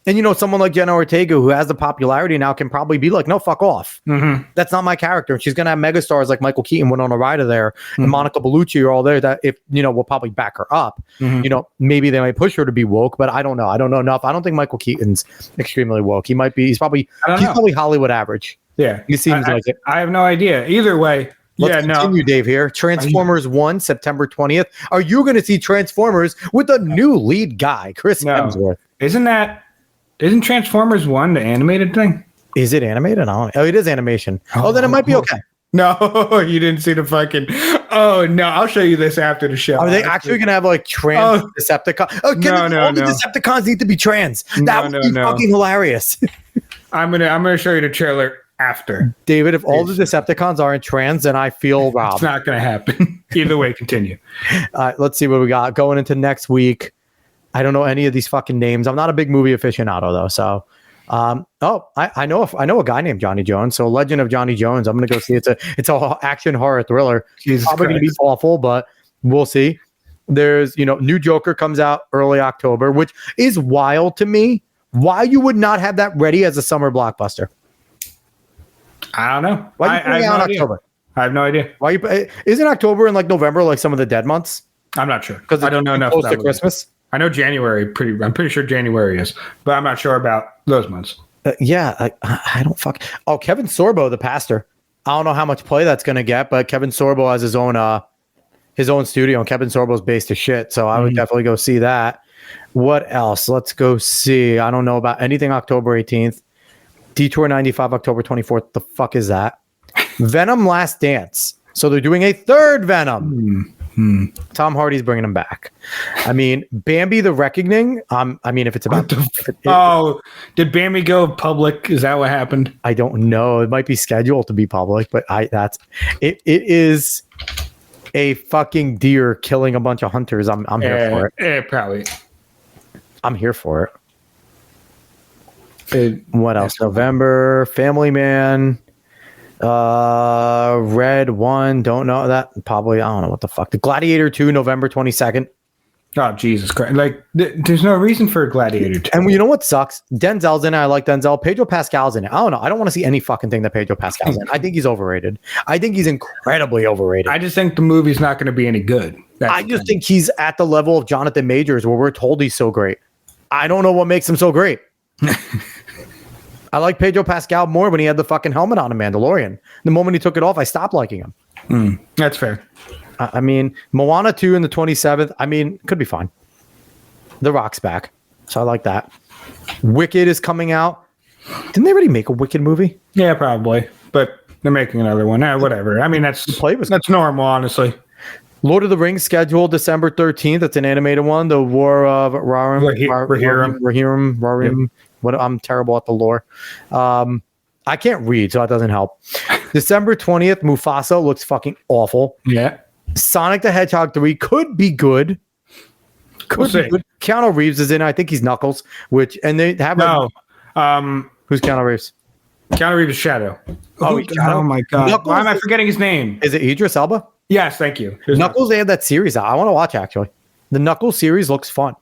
Speaker 1: And, someone like Jenna Ortega, who has the popularity now, can probably be like, no, fuck off.
Speaker 2: Mm-hmm.
Speaker 1: That's not my character. She's going to have megastars like Michael Keaton, Winona Ryder there, and Monica Bellucci are all there that if, will probably back her up. Maybe they might push her to be woke, but I don't know. I don't know enough. I don't think Michael Keaton's extremely woke. He might be. He's probably Hollywood average.
Speaker 2: Yeah.
Speaker 1: He seems like it.
Speaker 2: I have no idea. Either way.
Speaker 1: Let's continue, Dave, here. Transformers 1, September 20th. Are you going to see Transformers with a new lead guy, Chris Hemsworth?
Speaker 2: Isn't Transformers 1 the animated thing?
Speaker 1: Is it animated? I don't know. Oh, it is animation. Then it might be okay.
Speaker 2: No, you didn't see the fucking... Oh, no. I'll show you this after the show.
Speaker 1: Are they actually going to have, like, trans Decepticons? Oh, all the Decepticons need to be trans. That would be fucking hilarious.
Speaker 2: I'm gonna show you the trailer after.
Speaker 1: David, if all the Decepticons aren't trans, then I feel robbed.
Speaker 2: It's not going to happen. Either way, continue.
Speaker 1: Let's see what we got. Going into next week, I don't know any of these fucking names. I'm not a big movie aficionado, though, so... I know a guy named Johnny Jones. So Legend of Johnny Jones. I'm gonna go see. It's a action horror thriller.
Speaker 2: Jesus
Speaker 1: Probably
Speaker 2: Christ.
Speaker 1: gonna be awful, but we'll see. There's new Joker comes out early October, which is wild to me. Why you would not have that ready as a summer blockbuster?
Speaker 2: I don't know.
Speaker 1: Why you putting it out in October?
Speaker 2: I have no idea.
Speaker 1: Why isn't October and like November like some of the dead months?
Speaker 2: I'm not sure
Speaker 1: Because
Speaker 2: I don't know enough
Speaker 1: close
Speaker 2: about
Speaker 1: to Christmas.
Speaker 2: I know January I'm pretty sure January is, but I'm not sure about those months.
Speaker 1: I don't fuck. Oh, Kevin Sorbo, the pastor. I don't know how much play that's going to get, but Kevin Sorbo has his own studio, and Kevin Sorbo's based as shit. So I would definitely go see that. What else? Let's go see. I don't know about anything October 18th. Detour 95, October 24th. The fuck is that? Venom Last Dance. So they're doing a third Venom. Tom Hardy's bringing him back. I mean, Bambi the Reckoning. If it's about
Speaker 2: did Bambi go public? Is that what happened?
Speaker 1: I don't know. It might be scheduled to be public, but it is a fucking deer killing a bunch of hunters. I'm here for it.
Speaker 2: Probably.
Speaker 1: I'm here for it. What else? November, Family Man. Red 1, don't know that. Probably, I don't know what the fuck. The Gladiator 2, November 22nd.
Speaker 2: Oh, Jesus Christ. Like, there's no reason for a Gladiator 2.
Speaker 1: And you know what sucks? Denzel's in it. I like Denzel. Pedro Pascal's in it. I don't know. I don't want to see any fucking thing that Pedro Pascal's in. I think he's overrated. I think he's incredibly overrated.
Speaker 2: I just think the movie's not going to be any good.
Speaker 1: I just think he's at the level of Jonathan Majors where we're told he's so great. I don't know what makes him so great. I like Pedro Pascal more when he had the fucking helmet on in Mandalorian. The moment he took it off, I stopped liking him.
Speaker 2: That's fair.
Speaker 1: Moana 2 in the 27th. Could be fine. The Rock's back. So I like that. Wicked is coming out. Didn't they already make a Wicked movie?
Speaker 2: Yeah, probably. But they're making another one. Whatever. That's normal, honestly.
Speaker 1: Lord of the Rings scheduled December 13th. That's an animated one. The War of Rohirrim. What I'm terrible at the lore. I can't read, so that doesn't help. December 20th, Mufasa looks fucking awful.
Speaker 2: Yeah.
Speaker 1: Sonic the Hedgehog 3 could be good. Could be good. Keanu Reeves is in it. I think he's Knuckles, and they have who's Keanu Reeves?
Speaker 2: Keanu Reeves' Shadow.
Speaker 1: Oh
Speaker 2: my God.
Speaker 1: Knuckles,
Speaker 2: why am I forgetting his name?
Speaker 1: Is it Idris Elba?
Speaker 2: Yes, thank you.
Speaker 1: Knuckles, they had that series out. I want to watch, actually. The Knuckles series looks fun.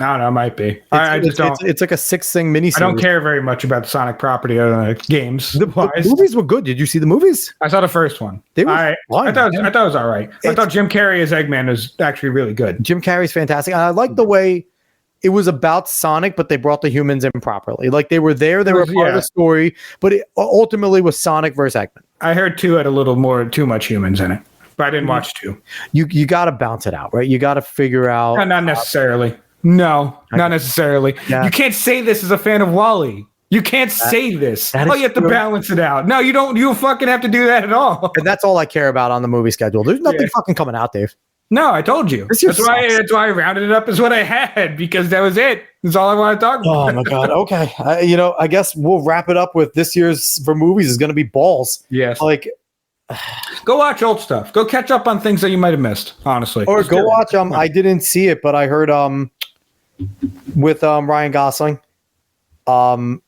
Speaker 2: No, it might be.
Speaker 1: It's like a 6-thing miniseries.
Speaker 2: I don't care very much about the Sonic property other than games.
Speaker 1: The movies were good. Did you see the movies?
Speaker 2: I saw the first one. I thought it was all right. I thought Jim Carrey as Eggman was actually really good.
Speaker 1: Jim Carrey's fantastic. And I like the way it was about Sonic, but they brought the humans in properly. Like they were there. They were part of the story, but it ultimately was Sonic versus Eggman.
Speaker 2: I heard 2 had a little too much humans in it, but I didn't watch 2.
Speaker 1: You got to bounce it out, right? You got to figure out.
Speaker 2: Not necessarily. No, not necessarily. Yeah. You can't say this as a fan of WALL-E. You can't say this. You have to balance it out. No, you don't. You fucking have to do that at all.
Speaker 1: And that's all I care about on the movie schedule. There's nothing fucking coming out, Dave.
Speaker 2: No, I told you.
Speaker 1: This year
Speaker 2: That's why I rounded it up as what I had, because that was it. That's all I want to talk about.
Speaker 1: Oh my god. Okay. I guess we'll wrap it up with this year's for movies is going to be balls.
Speaker 2: Yes.
Speaker 1: Like,
Speaker 2: go watch old stuff. Go catch up on things that you might have missed. Honestly,
Speaker 1: or
Speaker 2: just
Speaker 1: go
Speaker 2: do it.
Speaker 1: watch. I didn't see it, but I heard with Ryan Gosling.
Speaker 2: Oh,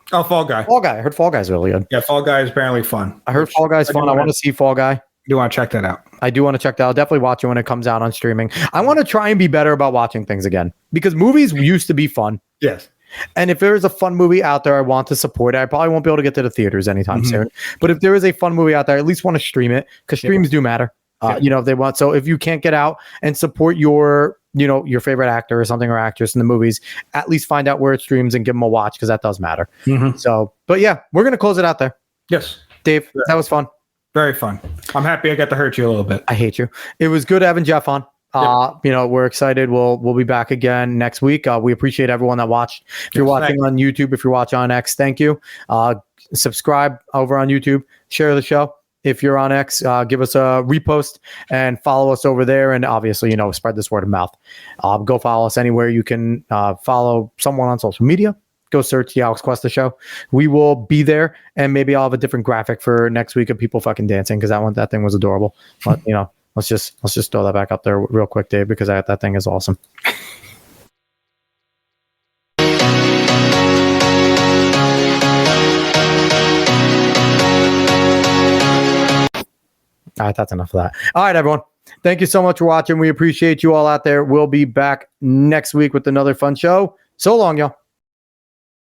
Speaker 2: Fall Guy.
Speaker 1: Fall Guy. I heard Fall Guy's really good.
Speaker 2: Yeah, Fall Guy is apparently fun.
Speaker 1: I heard Fall Guy's fun. I want to see Fall Guy.
Speaker 2: You want to check that out?
Speaker 1: I do want to check that out. I'll definitely watch it when it comes out on streaming. I want to try and be better about watching things again because movies used to be fun.
Speaker 2: Yes.
Speaker 1: And if there is a fun movie out there, I want to support it. I probably won't be able to get to the theaters anytime soon. But if there is a fun movie out there, I at least want to stream it because streams do matter. If they want. So if you can't get out and support your favorite actor or something or actress in the movies, at least find out where it streams and give them a watch because that does matter. So, but yeah, we're going to close it out there.
Speaker 2: Yes.
Speaker 1: Dave, that was fun.
Speaker 2: Very fun. I'm happy I got to hurt you a little bit.
Speaker 1: I hate you. It was good having Jeff on. We're excited. We'll be back again next week. We appreciate everyone that watched. If you're watching on YouTube, if you're watching on X, thank you. Subscribe over on YouTube. Share the show. If you're on X, give us a repost and follow us over there. And obviously, spread this word of mouth. Go follow us anywhere you can follow someone on social media. Go search the Alex Cuesta Show. We will be there, and maybe I'll have a different graphic for next week of people fucking dancing because that thing was adorable. But let's just throw that back up there real quick, Dave, because that thing is awesome. All right, that's enough of that. All right, everyone. Thank you so much for watching. We appreciate you all out there. We'll be back next week with another fun show. So long, y'all.